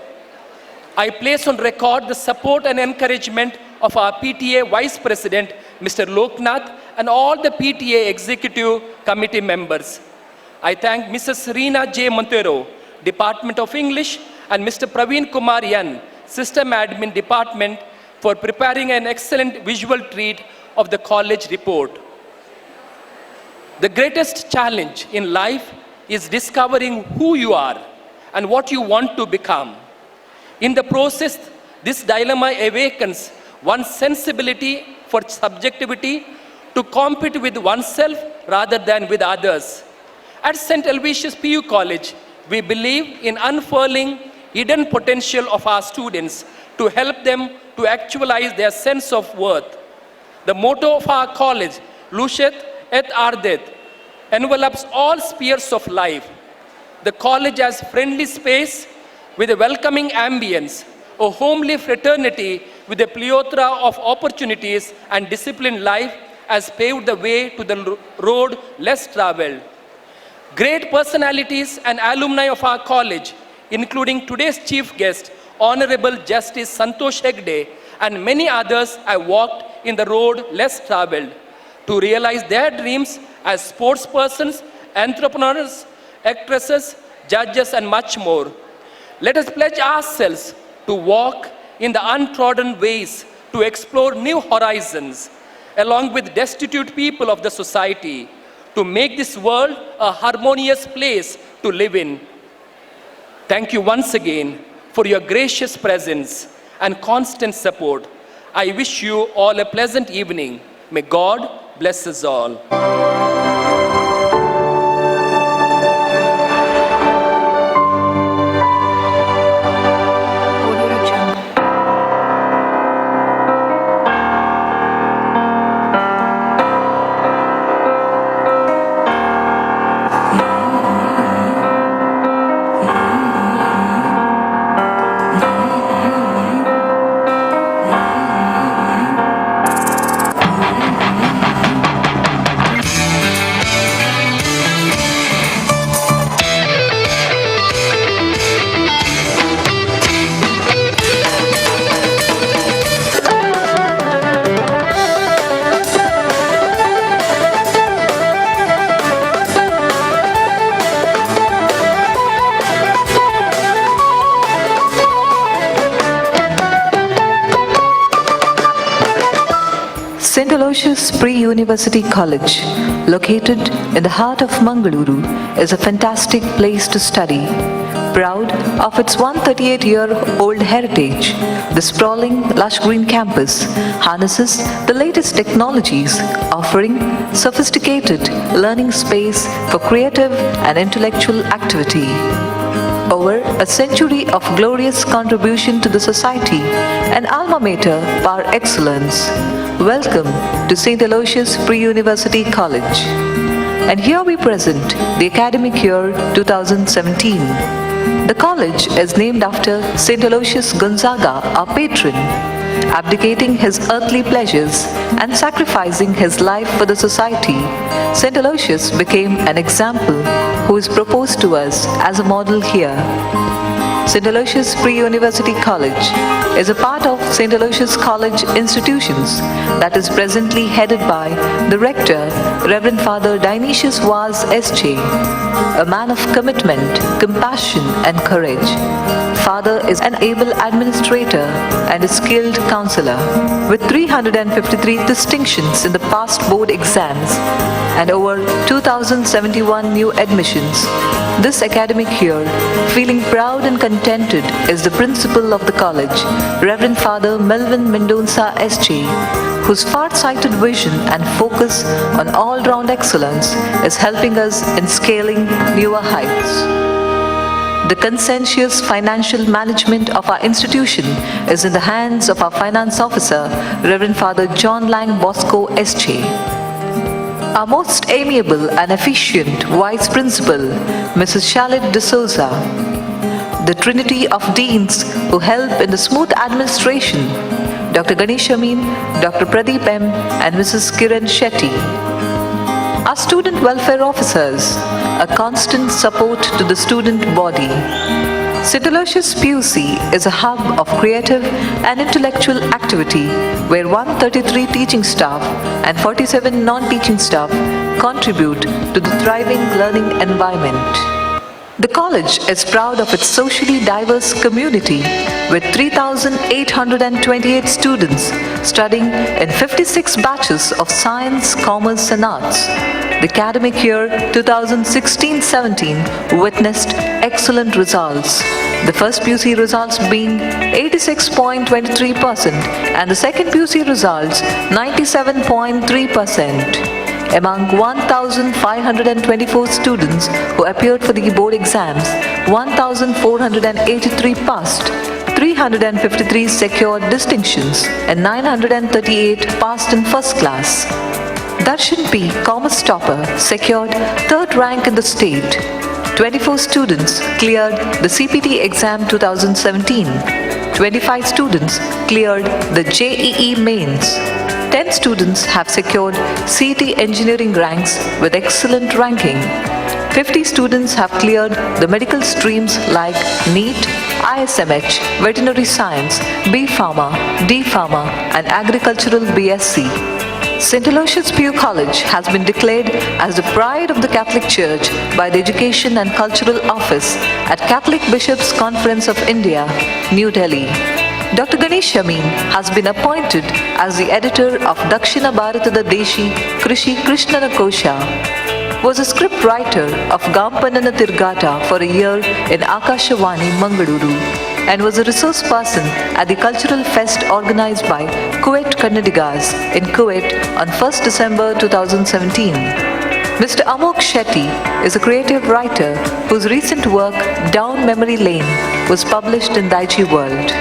I place on record the support and encouragement of our PTA Vice President, Mr. Loknath, and all the PTA Executive Committee members. I thank Mrs. Reena J. Montero, Department of English, and Mr. Praveen Kumar Yan, System Admin Department, for preparing an excellent visual treat of the college report. The greatest challenge in life is discovering who you are and what you want to become. In the process, this dilemma awakens one's sensibility for subjectivity to compete with oneself rather than with others. At St. Aloysius PU College, we believe in unfurling hidden potential of our students to help them to actualize their sense of worth. The motto of our college, Lucet et Ardet, envelops all spheres of life. The college has friendly space with a welcoming ambience, a homely fraternity with a plethora of opportunities, and disciplined life has paved the way to the road less traveled. Great personalities and alumni of our college, including today's chief guest, Honorable Justice Santosh Hegde, and many others have walked in the road less traveled to realize their dreams as sportspersons, entrepreneurs, actresses, judges, and much more. Let us pledge ourselves to walk in the untrodden ways, to explore new horizons, along with destitute people of the society, to make this world a harmonious place to live in. Thank you once again for your gracious presence and constant support. I wish you all a pleasant evening. May God bless us all. St. Aloysius Pre-University College, located in the heart of Mangaluru, is a fantastic place to study. Proud of its 138-year-old heritage, the sprawling, lush green campus harnesses the latest technologies, offering sophisticated learning space for creative and intellectual activity. Over a century of glorious contribution to the society, an alma mater par excellence. Welcome to St. Aloysius Pre-University College. And here we present the academic year 2017. The college is named after St. Aloysius Gonzaga, our patron. Abdicating his earthly pleasures and sacrificing his life for the society, St. Aloysius became an example who is proposed to us as a model here. St. Aloysius Pre-University College is a part of St. Aloysius College institutions that is presently headed by the Rector, Reverend Father Dionysius Vaz S.J., a man of commitment, compassion and courage. Father is an able administrator and a skilled counselor. With 353 distinctions in the past board exams and over 2,071 new admissions, this academic year, feeling proud and contented is the principal of the college, Reverend Father Melvin Mendonca S.J., whose far-sighted vision and focus on all-round excellence is helping us in scaling newer heights. The conscientious financial management of our institution is in the hands of our finance officer, Reverend Father John Lang Bosco S.J. Our most amiable and efficient Vice Principal, Mrs. Charlotte D'Souza. The trinity of deans who help in the smooth administration, Dr. Ganesh Amin, Dr. Pradeep M. and Mrs. Kiran Shetty. Our student welfare officers, a constant support to the student body. St. Aloysius PUC is a hub of creative and intellectual activity where 133 teaching staff and 47 non-teaching staff contribute to the thriving learning environment. The college is proud of its socially diverse community with 3,828 students studying in 56 batches of science, commerce and arts. The academic year 2016-17 witnessed excellent results. The first PUC results being 86.23% and the second PUC results 97.3%. Among 1,524 students who appeared for the board exams, 1,483 passed, 353 secured distinctions, and 938 passed in first class. Darshan P. Commerce Topper secured third rank in the state. 24 students cleared the CPT exam 2017. 25 students cleared the JEE mains. 10 students have secured CET engineering ranks with excellent ranking. 50 students have cleared the medical streams like NEET, ISMH, Veterinary Science, B Pharma, D Pharma, and Agricultural BSc. St. Aloysius PU College has been declared as the pride of the Catholic Church by the Education and Cultural Office at Catholic Bishops' Conference of India, New Delhi. Dr. Ganesh Amin has been appointed as the editor of Dakshina Bharatada Deshi Krishi Krishnana Kosha, was a script writer of Gampanana Tirgata for a year in Akashawani, Mangaluru, and was a resource person at the Cultural Fest organized by Kuwait Kannadigas in Kuwait on 1st December 2017. Mr. Amok Shetty is a creative writer whose recent work, Down Memory Lane, was published in Daiichi World.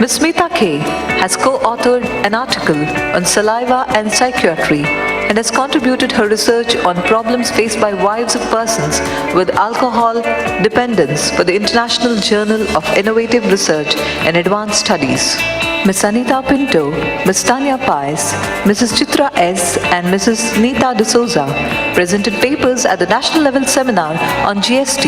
Ms. Smita K. has co-authored an article on saliva and psychiatry and has contributed her research on problems faced by wives of persons with alcohol dependence for the International Journal of Innovative Research and Advanced Studies. Ms. Anita Pinto, Ms. Tanya Pais, Mrs. Chitra S. and Mrs. Nita D'Souza presented papers at the National Level Seminar on GST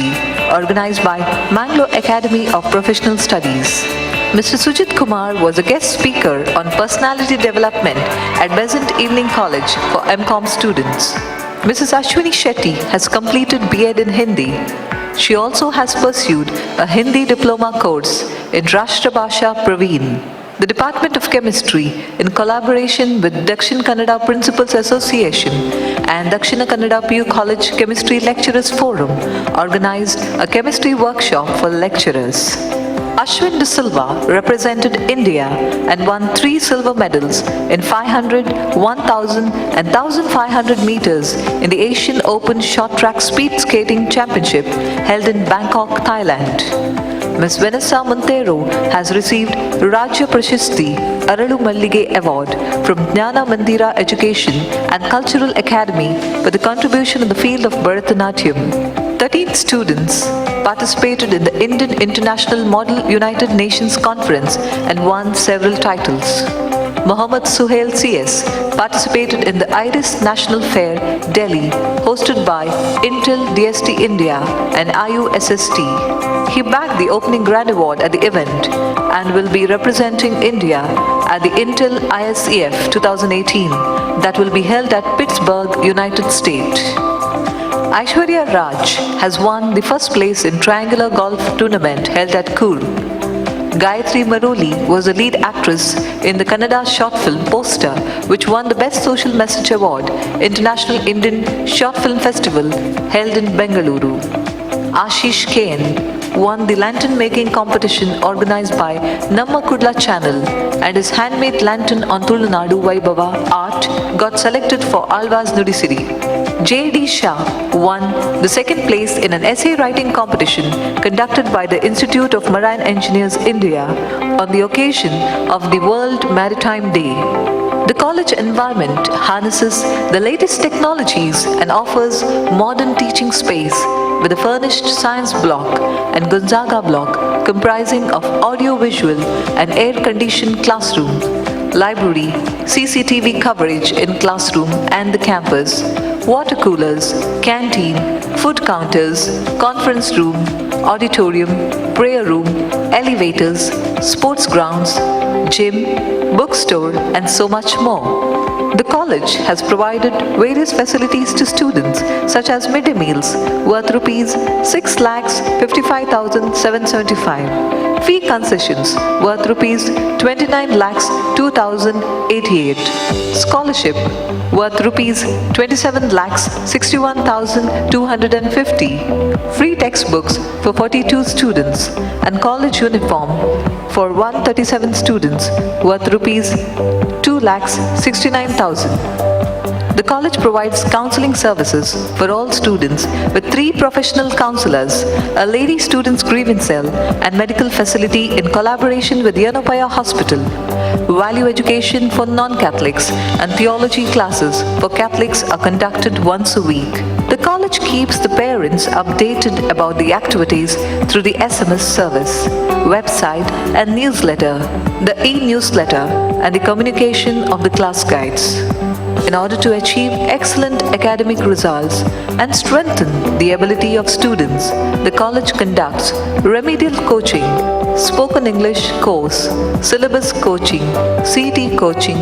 organized by Mangalore Academy of Professional Studies. Mr. Sujit Kumar was a guest speaker on personality development at Besant Evening College for MCOM students. Mrs. Ashwini Shetty has completed B.Ed in Hindi. She also has pursued a Hindi diploma course in Rashtra Bhasha Praveen. The Department of Chemistry, in collaboration with Dakshin Kannada Principals Association and Dakshina Kannada PU College Chemistry Lecturers Forum, organized a chemistry workshop for lecturers. Ashwin De Silva represented India and won 3 silver medals in 500, 1000 and 1500 meters in the Asian Open Short Track Speed Skating Championship held in Bangkok, Thailand. Ms. Vanessa Montero has received Rajya Prashasti Aralu Mallige Award from Jnana Mandira Education and Cultural Academy for the contribution in the field of Bharatanatyam. 13 students participated in the Indian International Model United Nations Conference and won several titles. Mohammad Suhail CS participated in the IRIS National Fair, Delhi, hosted by Intel DST India and IUSST. He bagged the opening grand award at the event and will be representing India at the Intel ISEF 2018 that will be held at Pittsburgh, United States. Aishwarya Raj has won the first place in triangular golf tournament held at Coorg. Gayatri Maroli was the lead actress in the Kannada short film Poster, which won the Best Social Message Award, International Indian Short Film Festival held in Bengaluru. Ashish Kane won the lantern making competition organized by Namma Kudla channel, and his handmade lantern on Tulunadu Vaibhava art got selected for Alva's Nudisiri. J.D. Shah won the second place in an essay writing competition conducted by the Institute of Marine Engineers India on the occasion of the World Maritime Day. The college environment harnesses the latest technologies and offers modern teaching space with a furnished science block and Gonzaga block comprising of audio-visual and air-conditioned classroom, library, CCTV coverage in classroom and the campus, water coolers, canteen, food counters, conference room, auditorium, prayer room, elevators, sports grounds, gym, bookstore, and so much more. The college has provided various facilities to students such as midday meals worth rupees 6,55,775, fee concessions worth rupees 29,02,088, scholarship worth rupees 27,61,250, free textbooks for 42 students, and college uniform for 137 students worth rupees 2,69,000. The college provides counseling services for all students with 3 professional counselors, a lady students grievance cell, and medical facility in collaboration with Yanopaya Hospital. Value education for non-Catholics and theology classes for Catholics are conducted once a week. The college keeps the parents updated about the activities through the SMS service, website and newsletter, the e-newsletter, and the communication of the class guides. In order to achieve excellent academic results and strengthen the ability of students, the college conducts remedial coaching, spoken English course, syllabus coaching, CET coaching,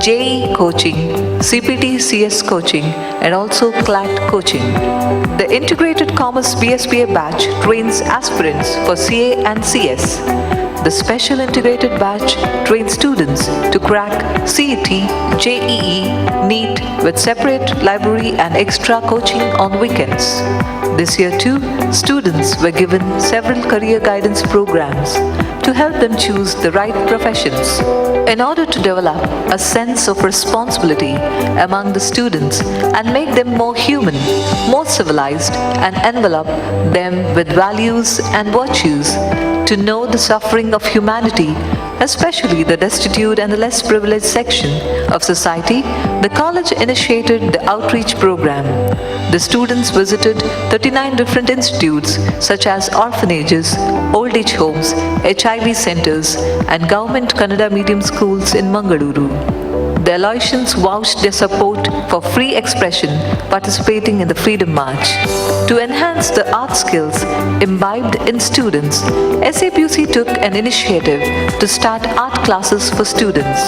JEE coaching, CPT CS coaching, and also CLAT coaching. The Integrated Commerce BSBA batch trains aspirants for CA and CS. The Special Integrated batch trains students to crack CET, JEE, NEET with separate library and extra coaching on weekends. This year too, students were given several career guidance programs to help them choose the right professions. In order to develop a sense of responsibility among the students and make them more human, more civilized, and envelop them with values and virtues, to know the suffering of humanity, especially the destitute and the less privileged section of society, the college initiated the outreach program. The students visited 39 different institutes such as orphanages, old age homes, HIV centers, and government Kannada medium schools in Mangaluru. The Aloysians vouched their support for free expression participating in the Freedom March. To enhance the art skills imbibed in students, SAPUC took an initiative to start art classes for students.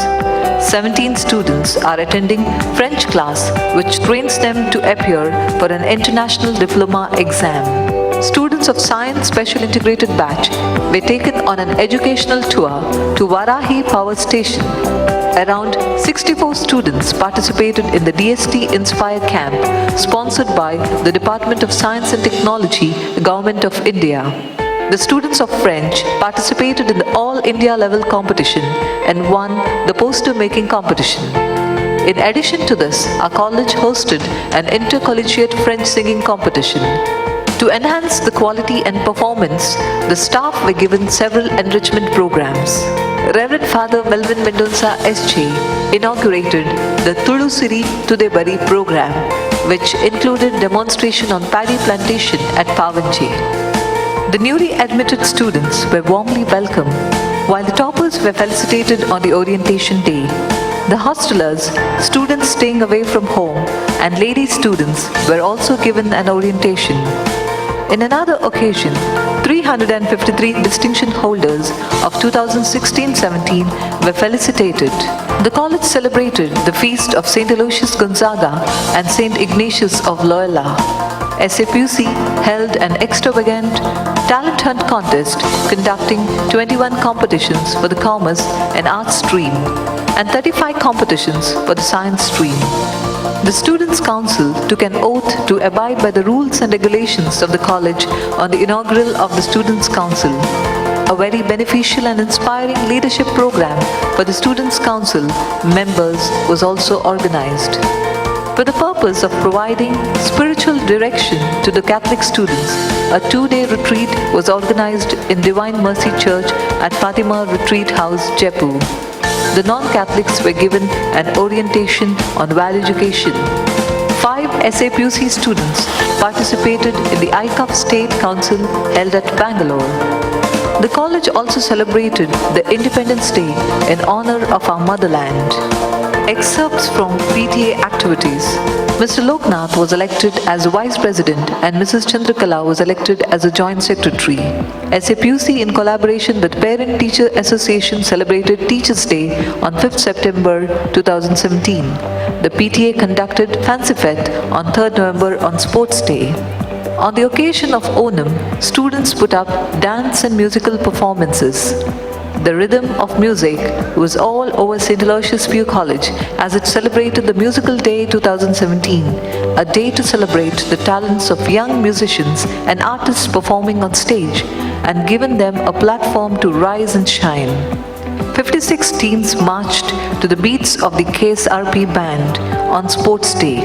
17 students are attending French class, which trains them to appear for an international diploma exam. Students of Science Special Integrated Batch were taken on an educational tour to Varahi Power Station. Around 64 students participated in the DST Inspire Camp, sponsored by the Department of Science and Technology, Government of India. The students of French participated in the All India level competition and won the poster making competition. In addition to this, our college hosted an intercollegiate French singing competition. To enhance the quality and performance, the staff were given several enrichment programs. Reverend Father Melvin Mendonca SJ inaugurated the Tulusiri Tudebari program, which included demonstration on paddy plantation at Pavanje. The newly admitted students were warmly welcomed, while the toppers were felicitated on the orientation day. The hostelers, students staying away from home, and lady students were also given an orientation. In another occasion, 353 distinction holders of 2016-17 were felicitated. The college celebrated the feast of St. Aloysius Gonzaga and St. Ignatius of Loyola. SAPUC held an extravagant talent hunt contest conducting 21 competitions for the commerce and arts stream and 35 competitions for the science stream. The Students' Council took an oath to abide by the rules and regulations of the college on the inaugural of the Students' Council. A very beneficial and inspiring leadership program for the Students' Council members was also organized. For the purpose of providing spiritual direction to the Catholic students, a 2-day retreat was organized in Divine Mercy Church at Fatima Retreat House, Jaipur. The non-Catholics were given an orientation on value education. 5 SAPUC students participated in the ICAP State Council held at Bangalore. The college also celebrated the Independence Day in honor of our motherland. Excerpts from PTA activities. Mr. Loknath was elected as Vice President and Mrs. Chandrakala was elected as a Joint Secretary. SAPUC in collaboration with Parent Teacher Association celebrated Teachers' Day on 5th September 2017. The PTA conducted Fancy Fest on 3rd November on Sports Day. On the occasion of Onam, students put up dance and musical performances. The rhythm of music was all over St. Aloysius PU College as it celebrated the Musical Day 2017, a day to celebrate the talents of young musicians and artists performing on stage and given them a platform to rise and shine. 56 teams marched to the beats of the KSRP band on Sports Day.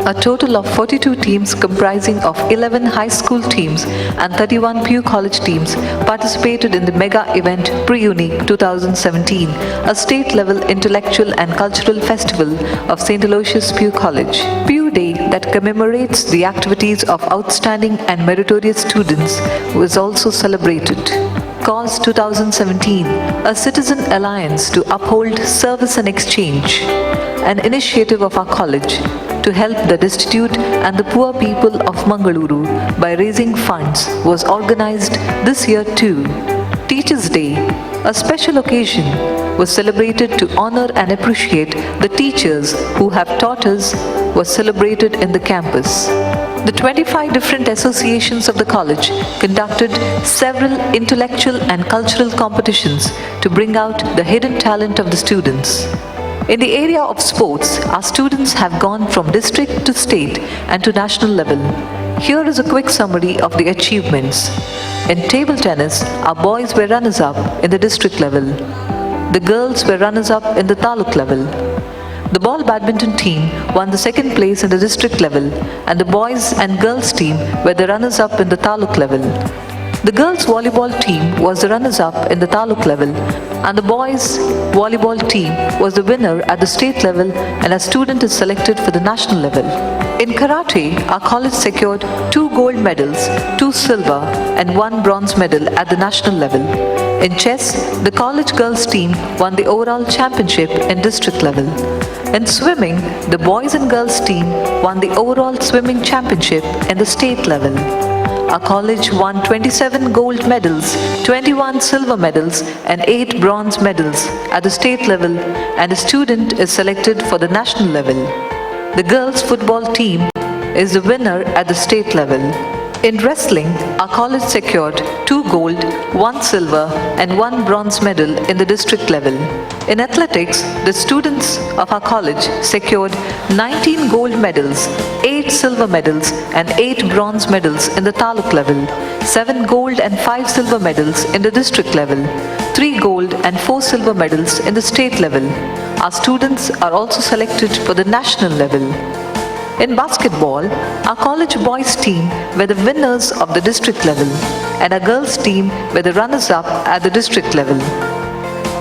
A total of 42 teams comprising of 11 high school teams and 31 PU College teams participated in the mega event Pre-Unique 2017, a state-level intellectual and cultural festival of St. Aloysius PU College. PU Day that commemorates the activities of outstanding and meritorious students was also celebrated. Cause 2017, a citizen alliance to uphold service and exchange, an initiative of our college to help the destitute and the poor people of Mangaluru by raising funds was organized this year too. Teachers' Day, a special occasion, was celebrated to honor and appreciate the teachers who have taught us, was celebrated in the campus. The 25 different associations of the college conducted several intellectual and cultural competitions to bring out the hidden talent of the students. In the area of sports, our students have gone from district to state and to national level. Here is a quick summary of the achievements. In table tennis, our boys were runners-up in the district level. The girls were runners-up in the taluk level. The ball badminton team won the second place in the district level, and the boys and girls team were the runners-up in the taluk level. The girls volleyball team was the runners-up in the taluk level, and the boys volleyball team was the winner at the state level, and a student is selected for the national level. In karate, our college secured 2 gold medals, 2 silver and 1 bronze medal at the national level. In chess, the college girls team won the overall championship in district level. In swimming, the boys and girls team won the overall swimming championship in the state level. Our college won 27 gold medals, 21 silver medals and 8 bronze medals at the state level, and a student is selected for the national level. The girls football team is the winner at the state level. In wrestling, our college secured 2 gold, 1 silver and 1 bronze medal in the district level. In athletics, the students of our college secured 19 gold medals, 8 silver medals and 8 bronze medals in the taluk level, 7 gold and 5 silver medals in the district level, 3 gold and 4 silver medals in the state level. Our students are also selected for the national level. In basketball, our college boys team were the winners of the district level, and our girls team were the runners-up at the district level.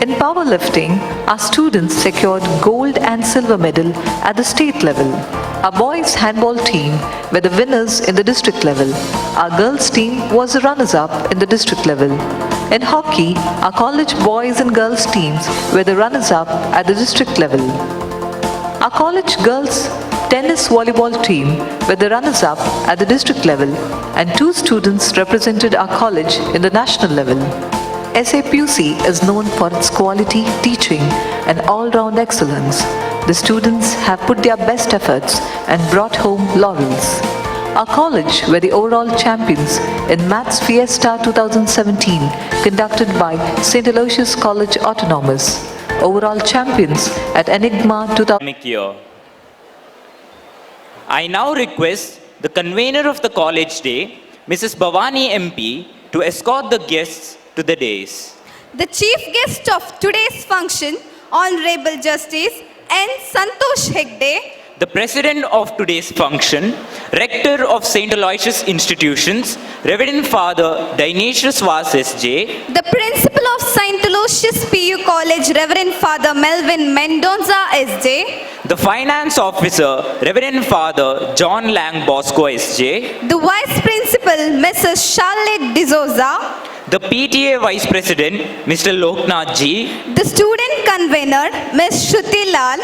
In powerlifting, our students secured gold and silver medal at the state level. Our boys handball team were the winners in the district level. Our girls team was the runners-up in the district level. In hockey, our college boys and girls teams were the runners-up at the district level. Our college girls tennis volleyball team were the runners-up at the district level, and 2 students represented our college in the national level. SAPUC is known for its quality teaching and all-round excellence. The students have put their best efforts and brought home laurels. Our college were the overall champions in Maths Fiesta 2017, conducted by St. Aloysius College Autonomous. Overall champions at Enigma 2000. I now request the convener of the college day, Mrs. Bhavani MP, to escort the guests to the dais. The chief guest of today's function, Honorable Justice N. Santosh Hegde, the president of today's function, rector of St. Aloysius Institutions, Reverend Father Dionysius Vas S.J., the principal of St. Aloysius PU College, Reverend Father Melvin Mendonza S.J., the finance officer, Reverend Father John Lang Bosco S.J., the vice principal, Mrs. Charlotte D'Souza, the PTA vice president, Mr. Loknath Ji, the student convener, Ms. Shruti Lal,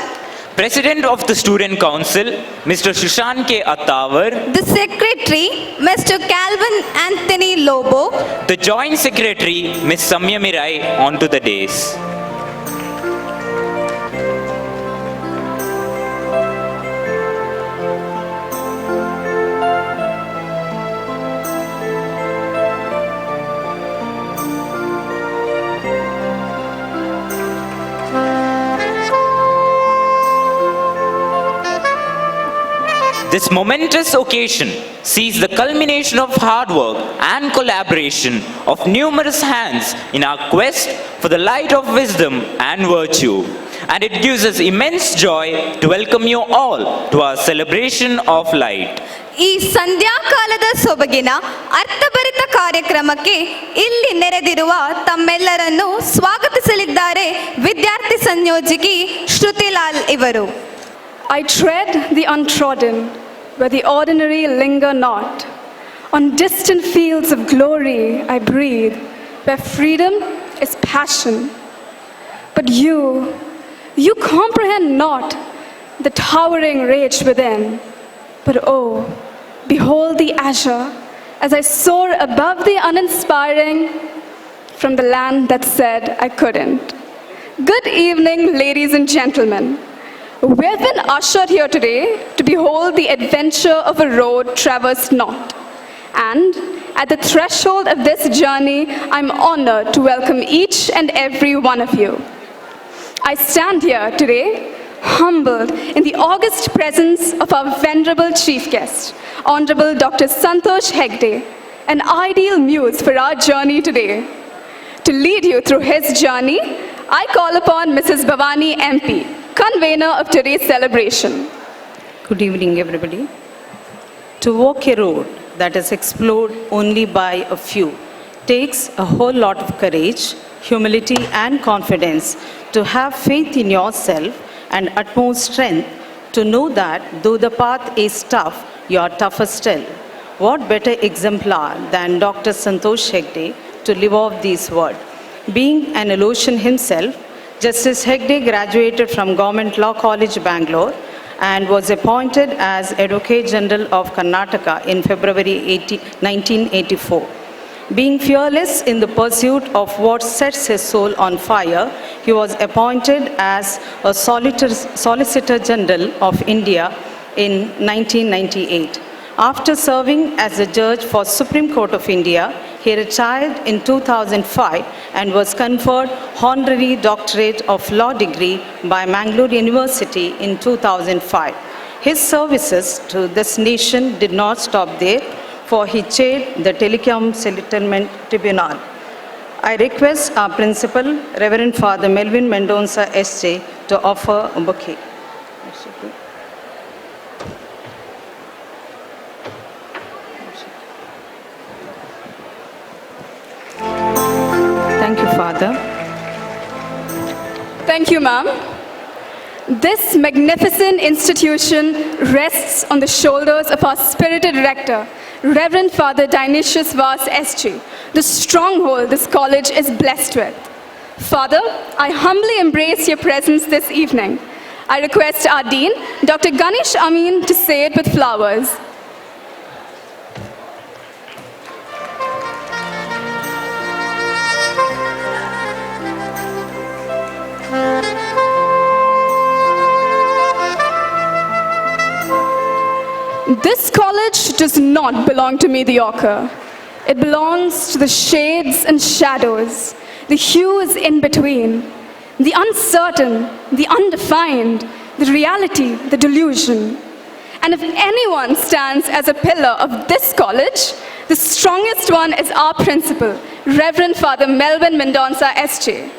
President of the Student Council, Mr. Shushan K. Attawar, the Secretary, Mr. Calvin Anthony Lobo, the Joint Secretary, Ms. Samya Mirai, onto the dais. This momentous occasion sees the culmination of hard work and collaboration of numerous hands in our quest for the light of wisdom and virtue. And it gives us immense joy to welcome you all to our celebration of light. ಈ ಸಂಧ್ಯಾಕಾಲದ ಸೊಬಗಿನ ಅರ್ಥಭರಿತ ಕಾರ್ಯಕ್ರಮಕ್ಕೆ ಇಲ್ಲಿ ನೆರೆದಿರುವ ತಮ್ಮೆಲ್ಲರನ್ನು ಸ್ವಾಗತಿಸಲಿದ್ದಾರೆ ವಿದ್ಯಾರ್ಥಿ ಸಂಯೋಜಕಿ ಶ್ರುತಿಲಾಲ್ ಇವರು. I tread the untrodden, where the ordinary linger not. On distant fields of glory I breathe, where freedom is passion. But you comprehend not the towering rage within. But oh, behold the azure as I soar above the uninspiring. from the land that said I couldn't. Good evening, ladies and gentlemen. We've been ushered here today to behold the adventure of a road traversed not. And at the threshold of this journey, I'm honored to welcome each and every one of you. I stand here today, humbled in the august presence of our venerable chief guest, Honorable Dr. Santosh Hegde, an ideal muse for our journey today. To lead you through his journey, I call upon Mrs. Bhavani MP, convener of today's celebration. Good evening, everybody. To walk a road that is explored only by a few takes a whole lot of courage, humility, and confidence to have faith in yourself and utmost strength to know that though the path is tough, you are tougher still. What better exemplar than Dr. Santosh Hegde to live off these words? Being an Alotian himself, Justice Hegde graduated from Government Law College, Bangalore, and was appointed as Advocate General of Karnataka in February 1984. Being fearless in the pursuit of what sets his soul on fire, he was appointed as a Solicitor General of India in 1998. After serving as a judge for Supreme Court of India, he retired in 2005 and was conferred Honorary Doctorate of Law degree by Mangalore University in 2005. His services to this nation did not stop there, for he chaired the Telecom Settlement Tribunal. I request our principal, Reverend Father Melvin Mendonca S.J., to offer a bouquet. Thank you, Father. Thank you, ma'am. This magnificent institution rests on the shoulders of our spirited rector, Reverend Father Dionysius Vas S.J., the stronghold this college is blessed with. Father, I humbly embrace your presence this evening. I request our Dean, Dr. Ganesh Amin, to say it with flowers. This college does not belong to mediocre. It belongs to the shades and shadows, the hues in between, the uncertain, the undefined, the reality, the delusion. And if anyone stands as a pillar of this college, the strongest one is our principal, Reverend Father Melvin Mendonca S.J.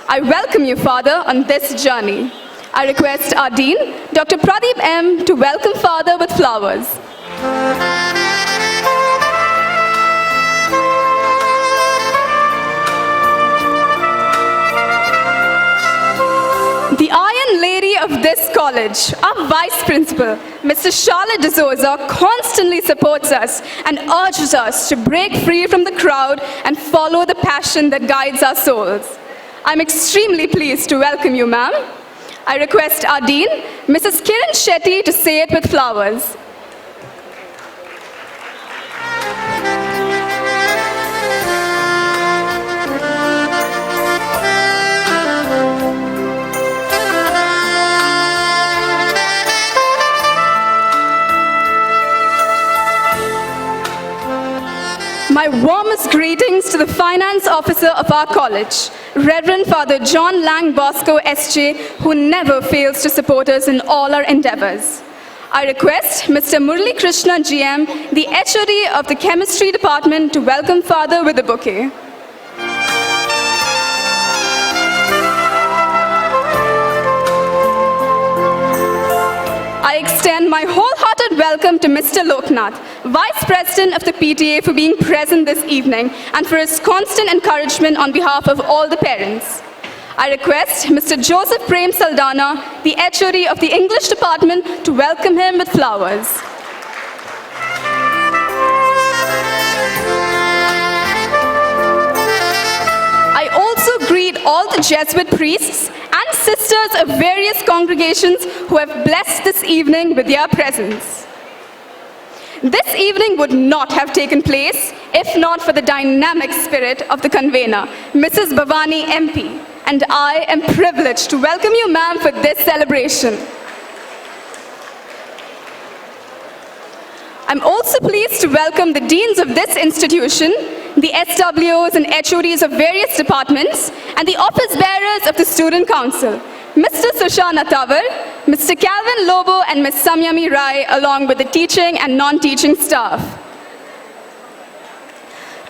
I welcome you, Father, on this journey. I request our Dean, Dr. Pradeep M., to welcome Father with flowers. The Iron Lady of this college, our Vice Principal, Mr. Charlotte D'Souza, constantly supports us and urges us to break free from the crowd and follow the passion that guides our souls. I'm extremely pleased to welcome you, ma'am. I request our Dean, Mrs. Kiran Shetty, to say it with flowers. My warmest greetings to the finance officer of our college, Reverend Father John Lang Bosco S.J., who never fails to support us in all our endeavors. I request Mr. Murali Krishna GM, the HOD of the Chemistry Department, to welcome Father with a bouquet. I extend my wholehearted welcome to Mr. Loknath, Vice President of the PTA, for being present this evening and for his constant encouragement on behalf of all the parents. I request Mr. Joseph Prem Saldana, the HOD of the English Department, to welcome him with flowers. I also greet all the Jesuit priests and sisters of various congregations who have blessed this evening with their presence. This evening would not have taken place if not for the dynamic spirit of the convener, Mrs. Bhavani MP. And I am privileged to welcome you, ma'am, for this celebration. I'm also pleased to welcome the deans of this institution, the SWOs and HODs of various departments, and the office bearers of the Student Council, Mr. Sushant Atavar, Mr. Calvin Lobo, and Ms. Samyami Rai, along with the teaching and non-teaching staff.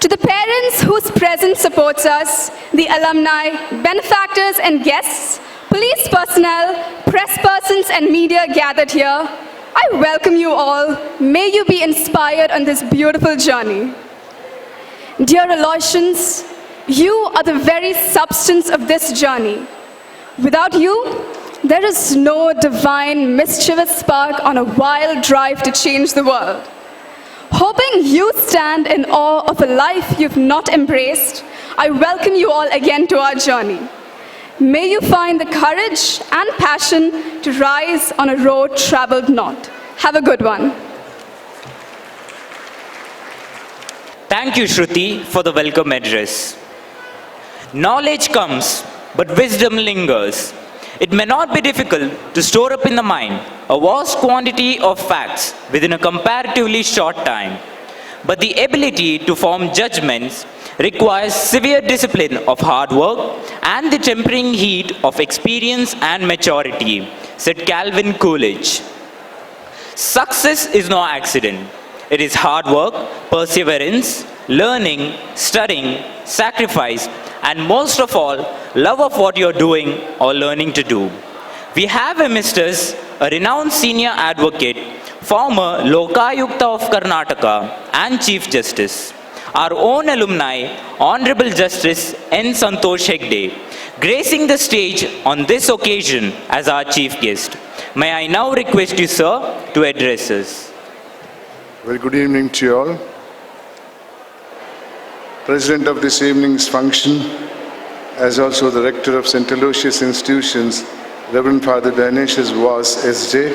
To the parents whose presence supports us, the alumni, benefactors and guests, police personnel, press persons and media gathered here, I welcome you all. May you be inspired on this beautiful journey. Dear Aloysians, you are the very substance of this journey. Without you, there is no divine, mischievous spark on a wild drive to change the world. Hoping you stand in awe of a life you've not embraced, I welcome you all again to our journey. May you find the courage and passion to rise on a road traveled not. Have a good one. Thank you, Shruti, for the welcome address. Knowledge comes, but wisdom lingers. It may not be difficult to store up in the mind a vast quantity of facts within a comparatively short time. But the ability to form judgments requires severe discipline of hard work and the tempering heat of experience and maturity, said Calvin Coolidge. Success is no accident. It is hard work, perseverance, learning, studying, sacrifice, and most of all, love of what you're doing or learning to do. We have amidst us a renowned senior advocate, former Lokayukta of Karnataka and Chief Justice, our own alumni, Honorable Justice N. Santosh Hegde, gracing the stage on this occasion as our chief guest. May I now request you, sir, to address us. Very good evening to you all. President of this evening's function, as also the Rector of St. Aloysius Institutions, Reverend Father Dionysius Vaz, S.J.,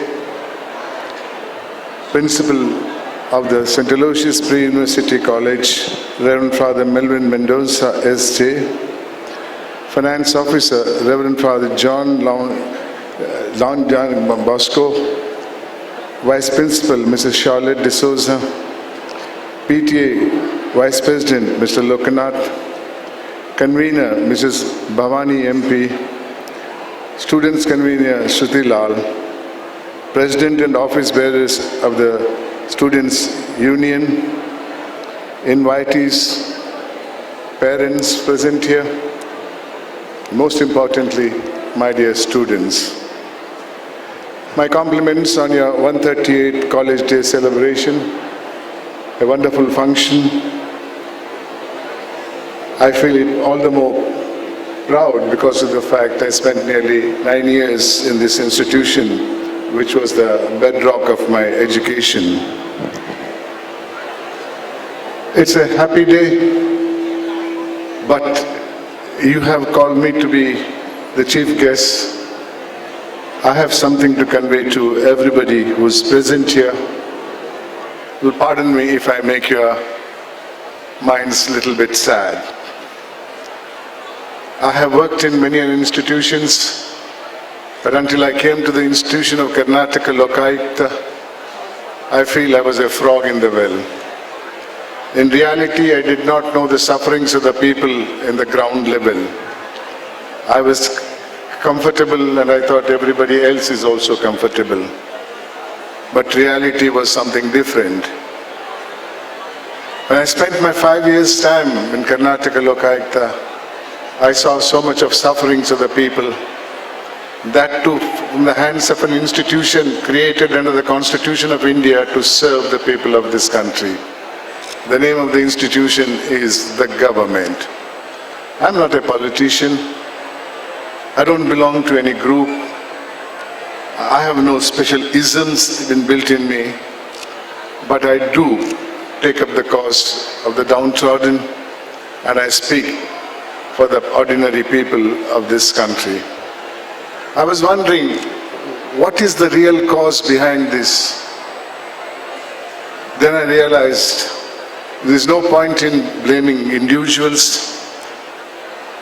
Principal of the St. Aloysius Pre-University College, Reverend Father Melvin Mendoza, S.J., Finance Officer, Reverend Father John Bosco, Vice Principal, Mrs. Charlotte D'Souza, PTA Vice President, Mr. Lokanath, Convener, Mrs. Bhavani MP, Students Convener, Shruti Lal, President and Office Bearers of the Students Union, invitees, parents present here, most importantly, my dear students. My compliments on your 138th College Day celebration, a wonderful function. I feel it all the more proud because of the fact I spent nearly 9 years in this institution, which was the bedrock of my education. It's a happy day, but you have called me to be the chief guest. I have something to convey to everybody who's present here. You'll pardon me if I make your minds a little bit sad. I have worked in many institutions, but until I came to the institution of Karnataka Lokayukta, I feel I was a frog in the well. In reality, I did not know the sufferings of the people in the ground level. I was comfortable and I thought everybody else is also comfortable. But reality was something different. When I spent my 5 years' time in Karnataka Lokayukta, I saw so much of sufferings of the people. That too from the hands of an institution created under the Constitution of India to serve the people of this country. The name of the institution is the government. I'm not a politician. I don't belong to any group. I have no special isms been built in me, but I do take up the cause of the downtrodden, and I speak for the ordinary people of this country. I was wondering, what is the real cause behind this? Then I realized There is no point in blaming individuals,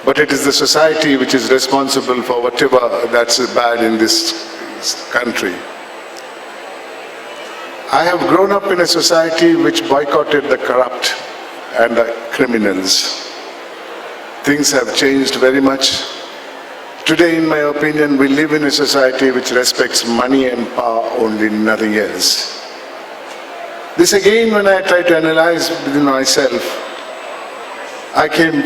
but it is the society which is responsible for whatever that's bad in this country. I have grown up in a society which boycotted the corrupt and the criminals. Things have changed very much. Today, in my opinion, we live in a society which respects money and power only, nothing else. This again, when I try to analyze within myself, I came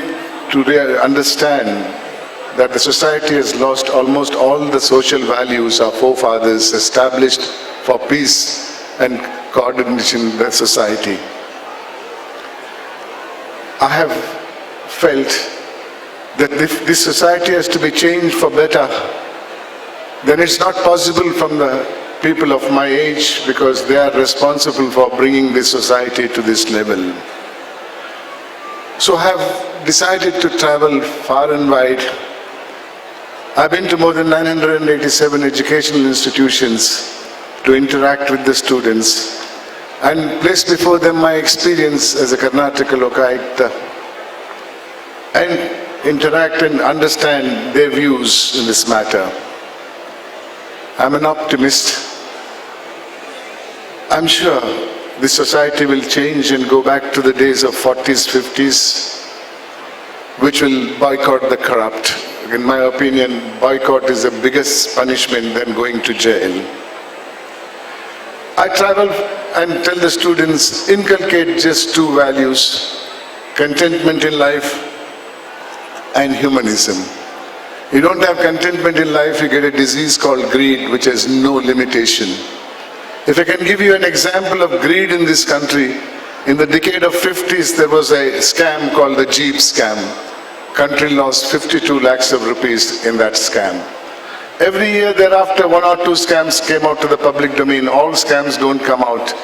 to understand that the society has lost almost all the social values our forefathers established for peace and coordination in the society. I have felt that if this society has to be changed for better, then it's not possible from the people of my age, because they are responsible for bringing this society to this level. So I have decided to travel far and wide. I've been to more than 987 educational institutions to interact with the students and place before them my experience as a Karnataka Lokayukta and interact and understand their views in this matter. I'm an optimist. I'm sure this society will change and go back to the days of 40s, 50s, which will boycott the corrupt. In my opinion, boycott is the biggest punishment than going to jail. I travel and tell the students, inculcate just two values: contentment in life and humanism. You don't have contentment in life, you get a disease called greed, which has no limitation. If I can give you an example of greed in this country, in the decade of 50s, there was a scam called the Jeep scam. Country lost 52 lakhs of rupees in that scam. Every year thereafter, one or two scams came out to the public domain. All scams don't come out.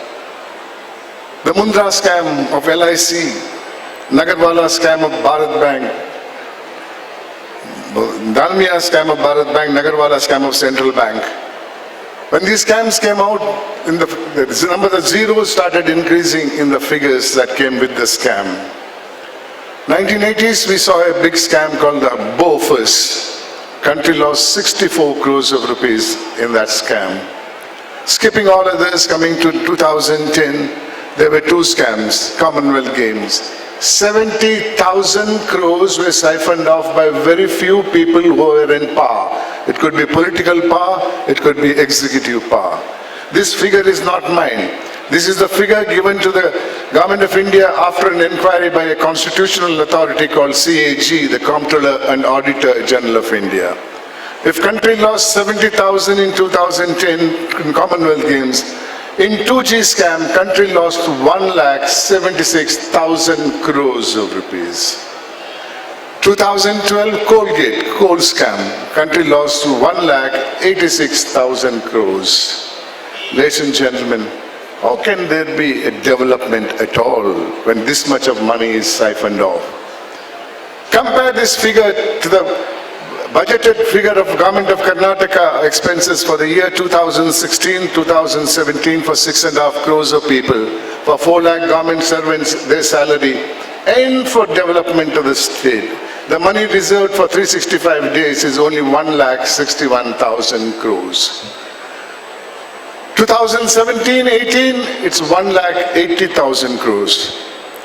The Mundra scam of LIC, Nagarwala scam of Bharat Bank, Dalmia scam of Bharat Bank, Nagarwala scam of Central Bank. When these scams came out, the number of zeros started increasing in the figures that came with the scam. 1980s, we saw a big scam called the Bofus. Country lost 64 crores of rupees in that scam. Skipping all others, coming to 2010, there were two scams, Commonwealth Games. 70,000 crores were siphoned off by very few people who were in power. It could be political power, it could be executive power. This figure is not mine. This is the figure given to the Government of India after an inquiry by a constitutional authority called CAG, the Comptroller and Auditor General of India. If country lost 70,000 in 2010 in Commonwealth Games, in 2G scam, country lost 1,76,000 crores of rupees. 2012 Colgate, coal scam, country lost 1,86,000 crores. Ladies and gentlemen, how can there be a development at all when this much of money is siphoned off? Compare this figure to the budgeted figure of Government of Karnataka expenses for the year 2016-2017 for 6.5 crores of people, for 4 lakh government servants, their salary, and for development of the state. The money reserved for 365 days is only 1,61,000 crores. 2017-18, it's 1,80,000 crores.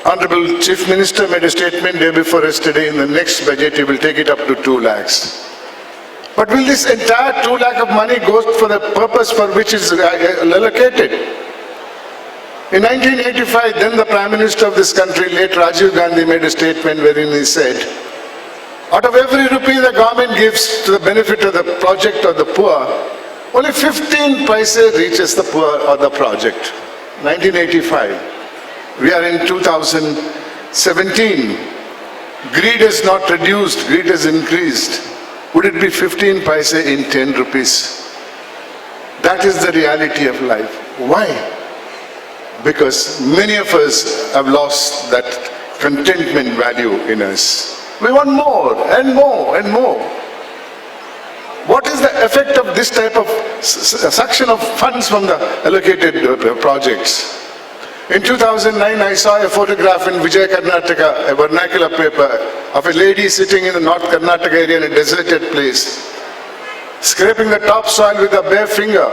Honorable Chief Minister made a statement day before yesterday, in the next budget he will take it up to 2 lakhs. But will this entire 2 lakh of money go for the purpose for which it is allocated? In 1985, then the Prime Minister of this country, late Rajiv Gandhi, made a statement wherein he said, out of every rupee the government gives to the benefit of the project or the poor, only 15 paise reaches the poor or the project. 1985. We are in 2017. Greed has not reduced, greed has increased. Would it be 15 paise in 10 rupees? That is the reality of life. Why? Because many of us have lost that contentment value in us. We want more and more and more. What is the effect of this type of suction of funds from the allocated projects? In 2009, I saw a photograph in Vijay Karnataka, a vernacular paper, of a lady sitting in the North Karnataka area in a deserted place, scraping the topsoil with a bare finger.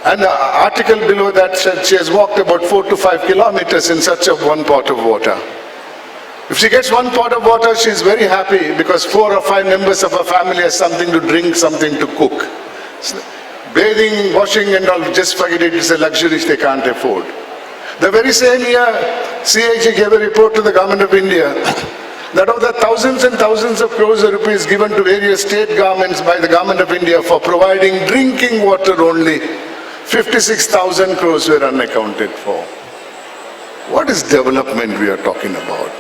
And the article below that said she has walked about 4 to 5 kilometers in search of one pot of water. If she gets one pot of water, she is very happy because 4 or 5 members of her family have something to drink, something to cook. Bathing, washing and all, just forget it, it's a luxury they can't afford. The very same year, CIG gave a report to the government of India that of the thousands and thousands of crores of rupees given to various state governments by the government of India for providing drinking water only, 56,000 crores were unaccounted for. What is development we are talking about?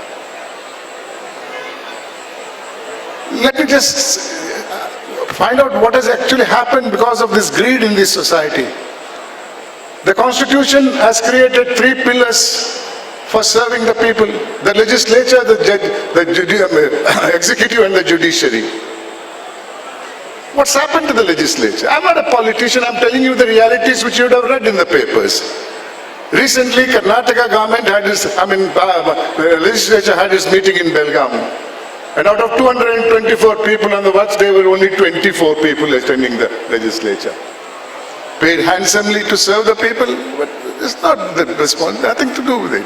Let me just find out what has actually happened because of this greed in this society. The Constitution has created 3 pillars for serving the people: the legislature, the executive and the judiciary. What's happened to the legislature? I'm not a politician, I'm telling you the realities which you would have read in the papers. Recently, Karnataka government had the legislature had its meeting in Belgaum. And out of 224 people on the watch, there were only 24 people attending the legislature. Paid handsomely to serve the people, but it's not the response, nothing to do with it.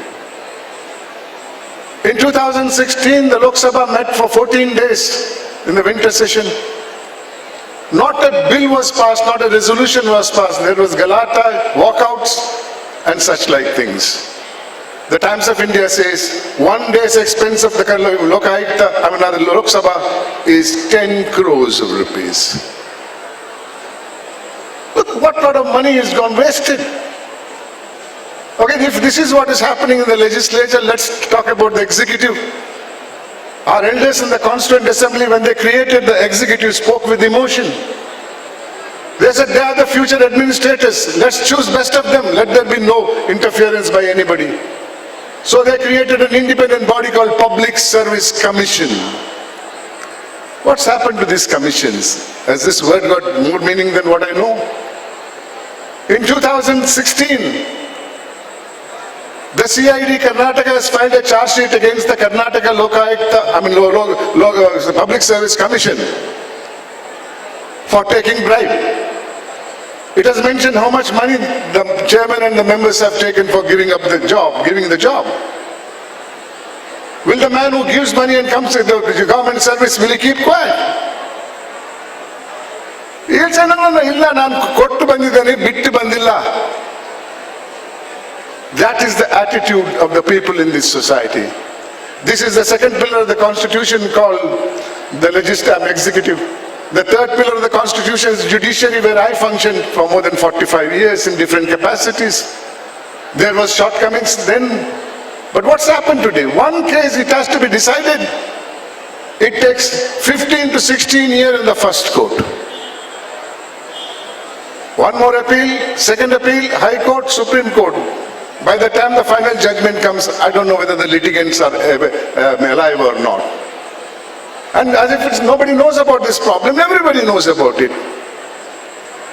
In 2016, the Lok Sabha met for 14 days in the winter session. Not a bill was passed, not a resolution was passed. There was galata, walkouts, and such like things. The Times of India says 1 day's expense of the Lok Sabha is 10 crores of rupees. Look, what lot of money has gone wasted. Okay, if this is what is happening in the legislature, let's talk about the executive. Our elders in the Constituent Assembly, when they created the executive, spoke with emotion. They said they are the future administrators. Let's choose best of them. Let there be no interference by anybody. So they created an independent body called Public Service Commission. What's happened to these commissions? Has this word got more meaning than what I know? In 2016, the CID Karnataka has filed a charge sheet against the Karnataka Public Service Commission for taking bribe. It has mentioned how much money the chairman and the members have taken for giving the job. Will the man who gives money and comes to the government service, will he keep quiet? He'll say, no, illa, naan kottu bandidane, bittu bandilla. That is the attitude of the people in this society. This is the second pillar of the Constitution called the executive. The third pillar of the Constitution is judiciary, where I functioned for more than 45 years in different capacities. There was shortcomings then. But what's happened today? One case, it has to be decided. It takes 15 to 16 years in the first court. One more appeal, second appeal, High Court, Supreme Court. By the time the final judgment comes, I don't know whether the litigants are alive or not. And as if nobody knows about this problem, everybody knows about it.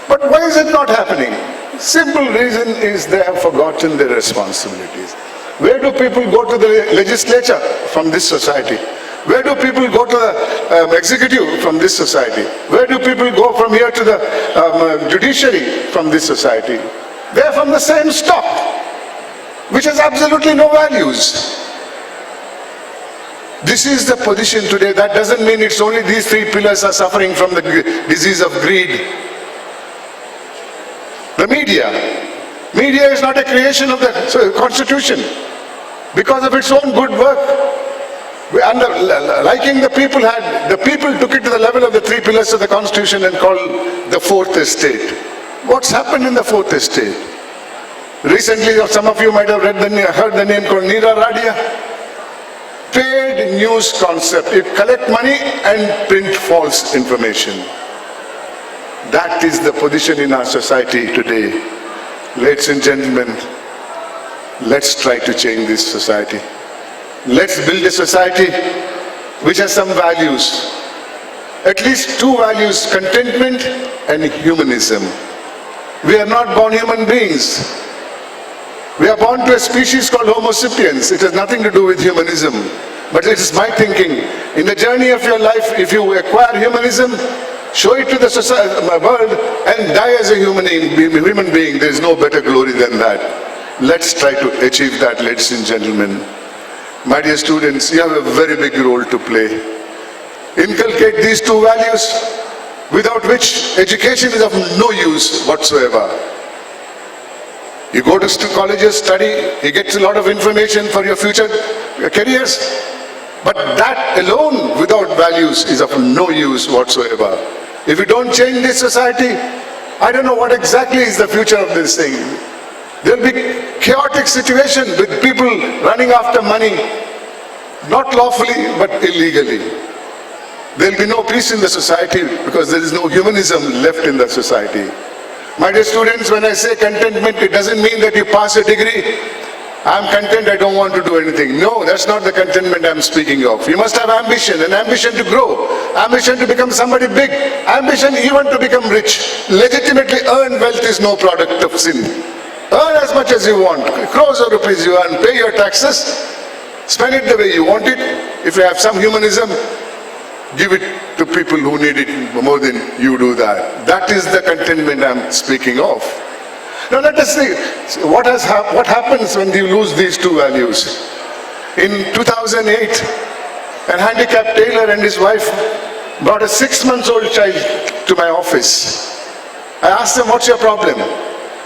But why is it not happening? Simple reason is they have forgotten their responsibilities. Where do people go to the legislature? From this society. Where do people go to the executive? From this society. Where do people go from here to the judiciary? From this society. They are from the same stock, which has absolutely no values. This is the position today. That doesn't mean it's only these 3 pillars are suffering from the disease of greed. The media. Media is not a creation of the Constitution. Because of its own good work. And the liking the people took it to the level of the 3 pillars of the Constitution and called the 4th estate. What's happened in the 4th estate? Recently, some of you might have heard the name called Neera Radia. Paid news concept. You collect money and print false information. That is the position in our society today. Ladies and gentlemen, let's try to change this society. Let's build a society which has some values. At least 2 values, contentment and humanism. We are not born human beings. We are born to a species called Homo sapiens. It has nothing to do with humanism. But it is my thinking. In the journey of your life, if you acquire humanism, show it to the society, world, and die as a human being. There is no better glory than that. Let's try to achieve that, ladies and gentlemen. My dear students, you have a very big role to play. Inculcate these two values, without which education is of no use whatsoever. You go to colleges, study, you get a lot of information for your future careers, but that alone without values is of no use whatsoever. If you don't change this society, I don't know what exactly is the future of this thing. There will be chaotic situation with people running after money, not lawfully but illegally. There will be no peace in the society because there is no humanism left in the society. My dear students, when I say contentment, it doesn't mean that you pass a degree. I'm content, I don't want to do anything. No, that's not the contentment I'm speaking of. You must have ambition, an ambition to grow, ambition to become somebody big, ambition even to become rich. Legitimately earn wealth is no product of sin. Earn as much as you want, crores of rupees you earn, pay your taxes, spend it the way you want it. If you have some humanism, give it to people who need it more than you do that. That is the contentment I'm speaking of. Now let us see what happens when you lose these two values. In 2008, a handicapped tailor and his wife brought a 6-month-old child to my office. I asked them, what's your problem?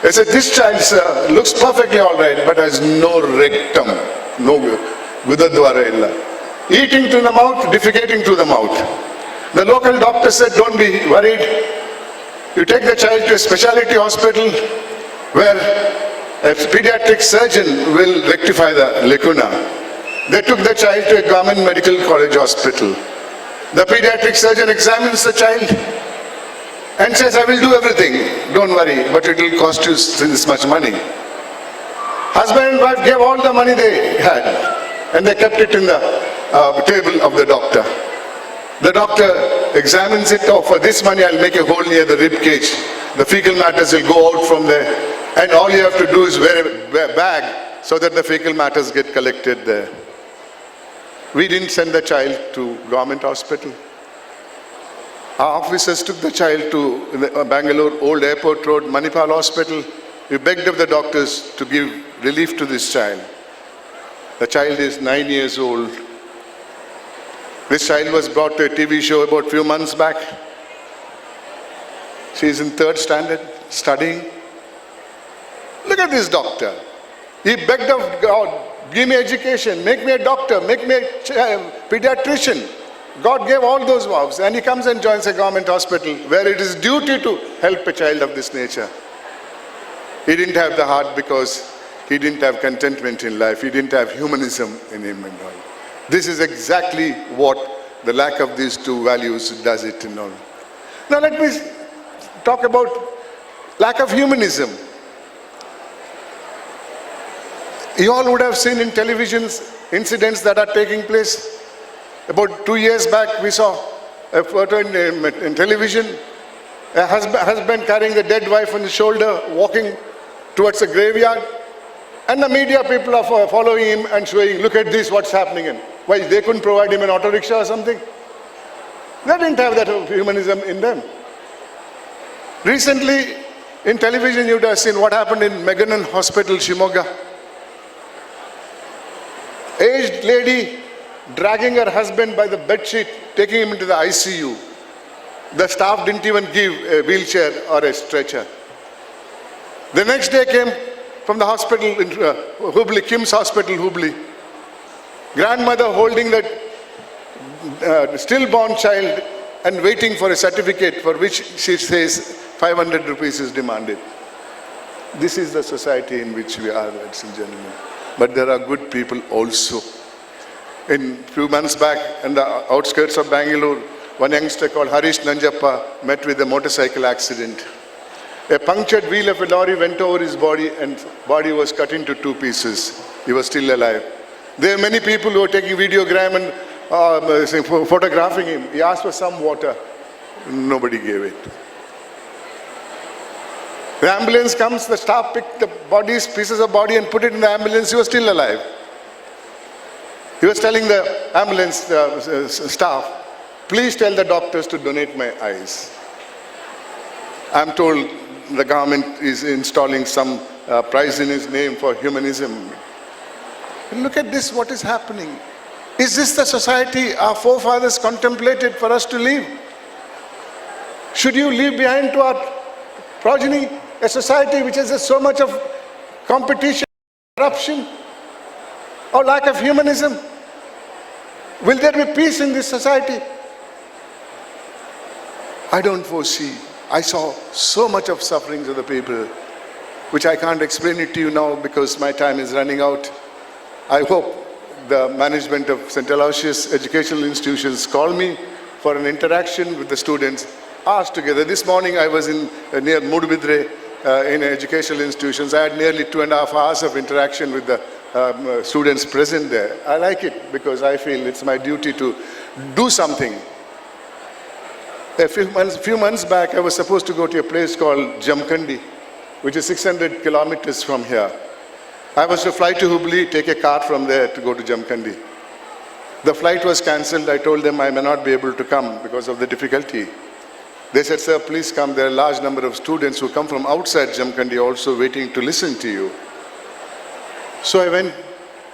They said, this child, sir, looks perfectly all right, but has no rectum, no gudadwara illa. Eating to the mouth, defecating to the mouth. The local doctor said, don't be worried. You take the child to a specialty hospital where a pediatric surgeon will rectify the lacuna. They took the child to a government medical college hospital. The pediatric surgeon examines the child and says, I will do everything, don't worry, but it will cost you this much money. Husband and wife gave all the money they had and they kept it in the table of the doctor. The doctor examines it. Oh, for this money I'll make a hole near the rib cage. The fecal matters will go out from there. And all you have to do is wear a bag so that the fecal matters get collected there. We didn't send the child to government hospital. Our officers took the child to Bangalore Old Airport Road, Manipal Hospital. We begged of the doctors to give relief to this child. The child is 9 years old. This child was brought to a TV show about a few months back. She is in 3rd standard, studying. Look at this doctor. He begged of God, give me education, make me a doctor, make me a pediatrician. God gave all those vows, and he comes and joins a government hospital where it is duty to help a child of this nature. He didn't have the heart because he didn't have contentment in life. He didn't have humanism in him and all. This is exactly what the lack of these two values does it and all. Now let me talk about lack of humanism. You all would have seen in televisions incidents that are taking place. About 2 years back, we saw a photo in television, a husband carrying the dead wife on his shoulder, walking towards a graveyard, and the media people are following him and showing, look at this, what's happening. And why, they couldn't provide him an auto rickshaw or something? They didn't have that humanism in them. Recently, in television, you would have seen what happened in Meganon Hospital, Shimoga. Aged lady dragging her husband by the bedsheet, taking him into the ICU. The staff didn't even give a wheelchair or a stretcher. The next day came from the hospital in Hubli, Kim's Hospital, Hubli. Grandmother holding that stillborn child and waiting for a certificate for which she says 500 rupees is demanded. This is the society in which we are, ladies and gentlemen. But there are good people also. In few months back, in the outskirts of Bangalore, one youngster called Harish Nanjappa met with a motorcycle accident. A punctured wheel of a lorry went over his body and body was cut into 2 pieces. He was still alive. There are many people who are taking videogram and photographing him. He asked for some water. Nobody gave it. The ambulance comes, the staff pick the bodies, pieces of body and put it in the ambulance. He was still alive. He was telling the ambulance staff, please tell the doctors to donate my eyes. I'm told the government is installing some prize in his name for humanism. And look at this, what is happening. Is this the society our forefathers contemplated for us to live? Should you leave behind to our progeny a society which has so much of competition, corruption, or lack of humanism? Will there be peace in this society? I don't foresee. I saw so much of sufferings of the people, which I can't explain it to you now because my time is running out. I hope the management of St. Aloysius Educational Institutions call me for an interaction with the students, us together. This morning I was in near Mudbidre in educational institutions. I had nearly 2.5 hours of interaction with the students present there. I like it because I feel it's my duty to do something. A few months back, I was supposed to go to a place called Jamkhandi, which is 600 kilometers from here. I was to fly to Hubli, take a car from there to go to Jamkhandi. The flight was cancelled. I told them I may not be able to come because of the difficulty. They said, sir, please come. There are a large number of students who come from outside Jamkhandi also waiting to listen to you. So I went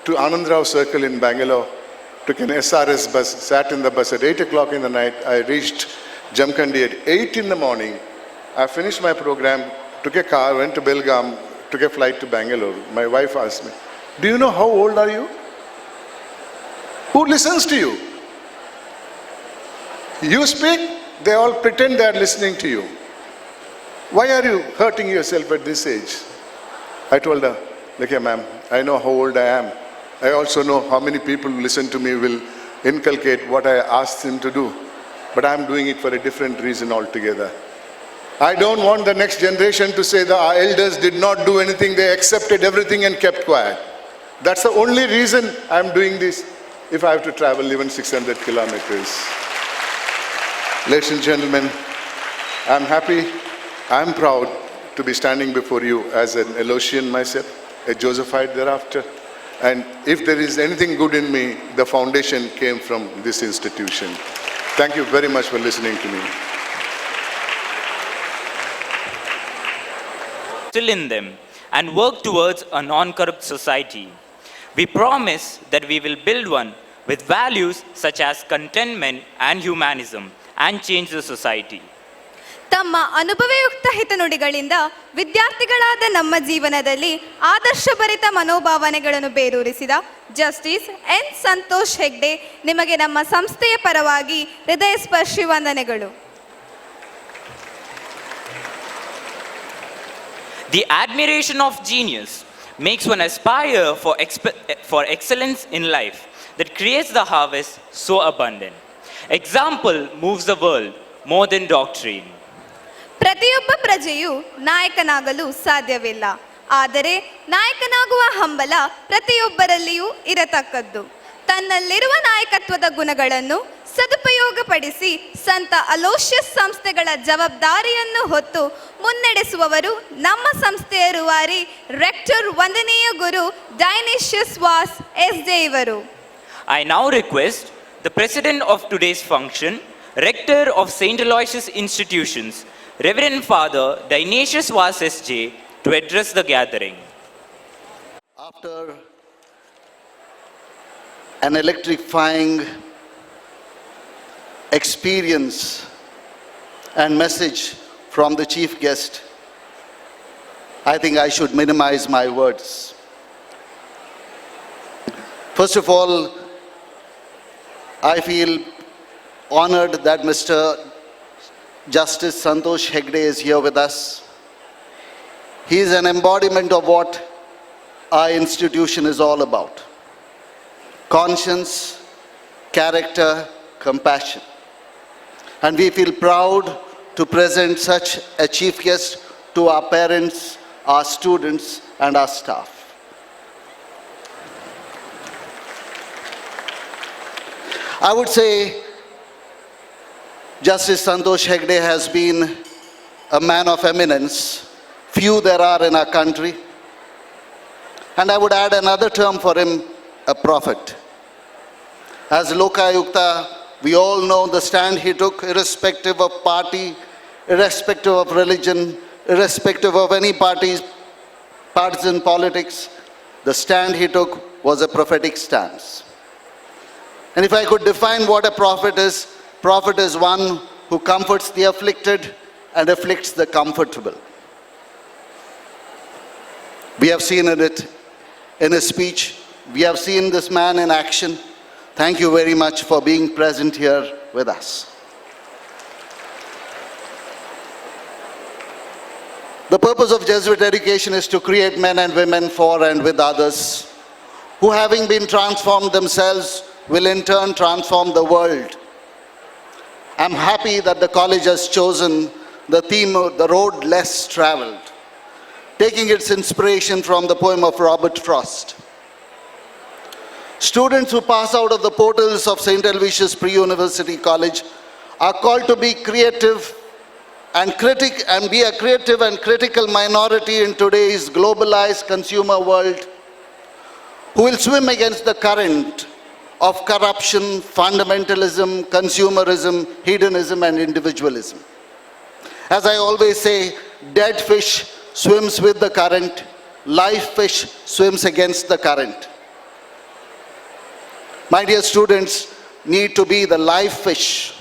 to Anand Rao Circle in Bangalore, took an SRS bus, sat in the bus at 8 o'clock in the night. I reached Jamkhandi at 8 in the morning. I finished my program, took a car, went to Belgaum, took a flight to Bangalore. My wife asked me, do you know how old are you? Who listens to you? You speak, they all pretend they are listening to you. Why are you hurting yourself at this age? I told her, look here ma'am, I know how old I am. I also know how many people who listen to me will inculcate what I asked them to do. But I'm doing it for a different reason altogether. I don't want the next generation to say that our elders did not do anything, they accepted everything and kept quiet. That's the only reason I'm doing this, if I have to travel even 600 kilometers. Ladies and gentlemen, I'm happy, I'm proud to be standing before you as an Aloysian myself, a Josephite thereafter. And if there is anything good in me, the foundation came from this institution. Thank you very much for listening to me. Still in them and work towards a non-corrupt society. We promise that we will build one with values such as contentment and humanism and change the society. ತಮ್ಮ ಅನುಭವಯುಕ್ತ ಹಿತನುಡಿಗಳಿಂದ ವಿದ್ಯಾರ್ಥಿಗಳಾದ ನಮ್ಮ ಜೀವನದಲ್ಲಿ ಆದರ್ಶಭರಿತ ಮನೋಭಾವನೆಗಳನ್ನು ಬೇರೂರಿಸಿದ justice N Santosh Hegde ನಿಮಗೆ ನಮ್ಮ ಸಂಸ್ಥೆಯ ಪರವಾಗಿ ಹೃದಯ ಸ್ಪರ್ಶಿ ವಂದನೆಗಳು. The admiration of genius makes one aspire for excellence in life that creates the harvest so abundant. Example moves the world more than doctrine. ಪ್ರತಿಯೊಬ್ಬ ಪ್ರಜೆಯು ನಾಯಕನಾಗಲು ಸಾಧ್ಯವಿಲ್ಲ, ಆದರೆ ನಾಯಕನಾಗುವ ಹಂಬಲ ಪ್ರತಿಯೊಬ್ಬರಲ್ಲಿಯೂ ಇರತಕ್ಕದ್ದು. ತನ್ನಲ್ಲಿರುವ ನಾಯಕತ್ವದ ಗುಣಗಳನ್ನು ಸದುಪಯೋಗಪಡಿಸಿ ಸಂತ ಅಲೋಷಿಯಸ್ ಸಂಸ್ಥೆಗಳ ಜವಾಬ್ದಾರಿಯನ್ನು ಹೊತ್ತು ಮುನ್ನಡೆಸುವವರು ನಮ್ಮ ಸಂಸ್ಥೆಯ ರೂವಾರಿ ರೆಕ್ಟರ್ ವಂದನೀಯ ಗುರು ಡೈನೇಷಿಯಸ್ ವಾಸ್ ಎಸ್.ಜೆ. ಇವರು. I now request the president of today's function, rector of St. Aloysius Institutions, Reverend Father Dionysius Vas S.J. to address the gathering. After an electrifying experience and message from the chief guest, I think I should minimize my words. First of all, I feel honored that Mr. Justice Santosh Hegde is here with us. He is an embodiment of what our institution is all about: conscience, character, compassion. And we feel proud to present such a chief guest to our parents, our students, and our staff. I would say Justice Santosh Hegde has been a man of eminence few there are in our country. And I would add another term for him, a prophet. As Lokayukta, we all know the stand he took, irrespective of party, irrespective of religion, irrespective of any party's partisan politics. The stand he took was a prophetic stance. And if I could define what a prophet is one who comforts the afflicted and afflicts the comfortable. We have seen it in his speech. We have seen this man in action. Thank you very much for being present here with us. The purpose of Jesuit education is to create men and women for and with others, who having been transformed themselves will in turn transform the world. I'm happy that the college has chosen the theme of the road less traveled, taking its inspiration from the poem of Robert Frost. Students who pass out of the portals of St. Aloysius Pre-University College are called to be creative and be a creative and critical minority in today's globalized consumer world, who will swim against the current of corruption, fundamentalism, consumerism, hedonism, and individualism. As I always say, dead fish swims with the current, live fish swims against the current. My dear students need to be the live fish.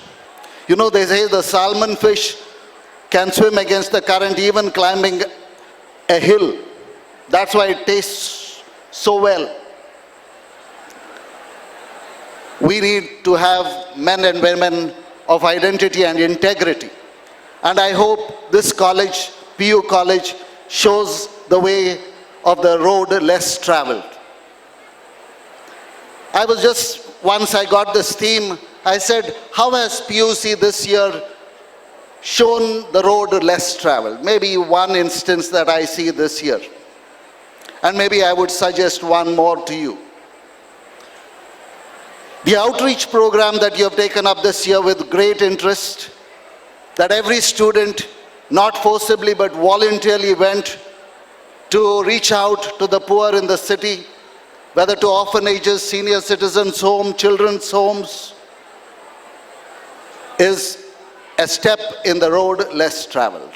You know, they say the salmon fish can swim against the current, even climbing a hill. That's why it tastes so well. We need to have men and women of identity and integrity. And I hope this college, PU College, shows the way of the road less traveled. Once I got this theme, I said, how has PUC this year shown the road less traveled? Maybe one instance that I see this year. And maybe I would suggest one more to you. The outreach program that you have taken up this year with great interest, that every student, not forcibly but voluntarily, went to reach out to the poor in the city, whether to orphanages, senior citizens' homes, children's homes, is a step in the road less traveled.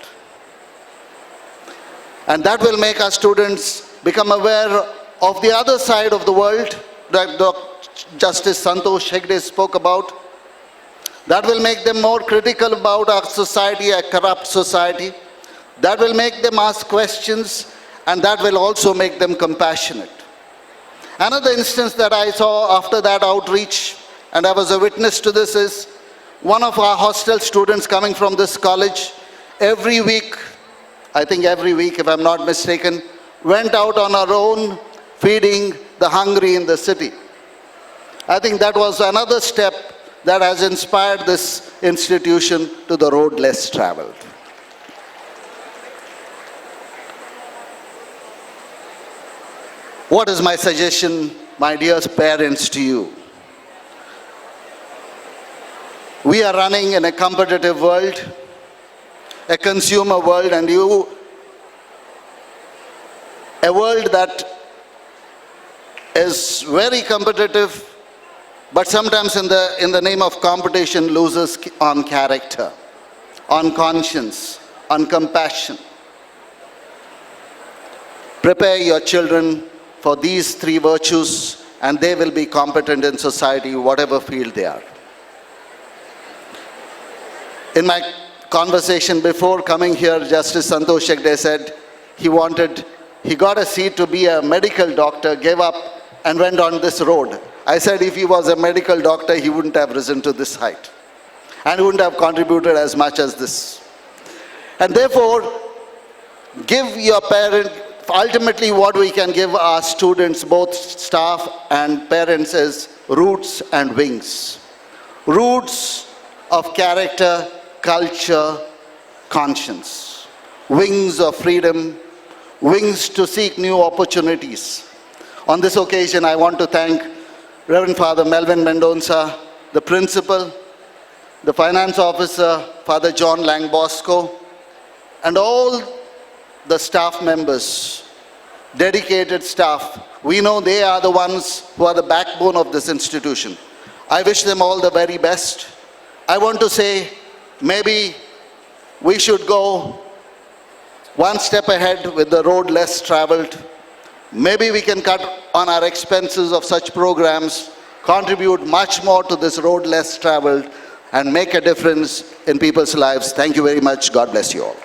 And that will make our students become aware of the other side of the world that Justice Santosh Hegde spoke about. That will make them more critical about our society, a corrupt society. That will make them ask questions, and that will also make them compassionate. Another instance that I saw after that outreach, and I was a witness to this, is one of our hostel students coming from this college, every week, I think every week if I'm not mistaken, went out on her own feeding the hungry in the city. I think that was another step that has inspired this institution to the road less traveled. What is my suggestion, my dear parents, to you? We are running in a competitive world, a consumer world, and a world that is very competitive, but sometimes in the name of competition loses on character, on conscience, on compassion. Prepare your children for these three virtues, and they will be competent in society, whatever field they are. In my conversation before coming here, Justice Santosh Hegde said he got a seat to be a medical doctor, gave up, and went on this road. I said if he was a medical doctor, he wouldn't have risen to this height, and wouldn't have contributed as much as this. And therefore, give your parent, ultimately what we can give our students, both staff and parents, is roots and wings. Roots of character, culture, conscience. Wings of freedom, wings to seek new opportunities. On this occasion, I want to thank Reverend Father Melvin Mendonça, the principal, the finance officer, Father John Lang Bosco, and all the staff members, dedicated staff. We know they are the ones who are the backbone of this institution. I wish them all the very best. I want to say, maybe we should go one step ahead with the road less traveled. Maybe we can cut on our expenses of such programs, contribute much more to this road less traveled, and make a difference in people's lives. Thank you very much. God bless you all.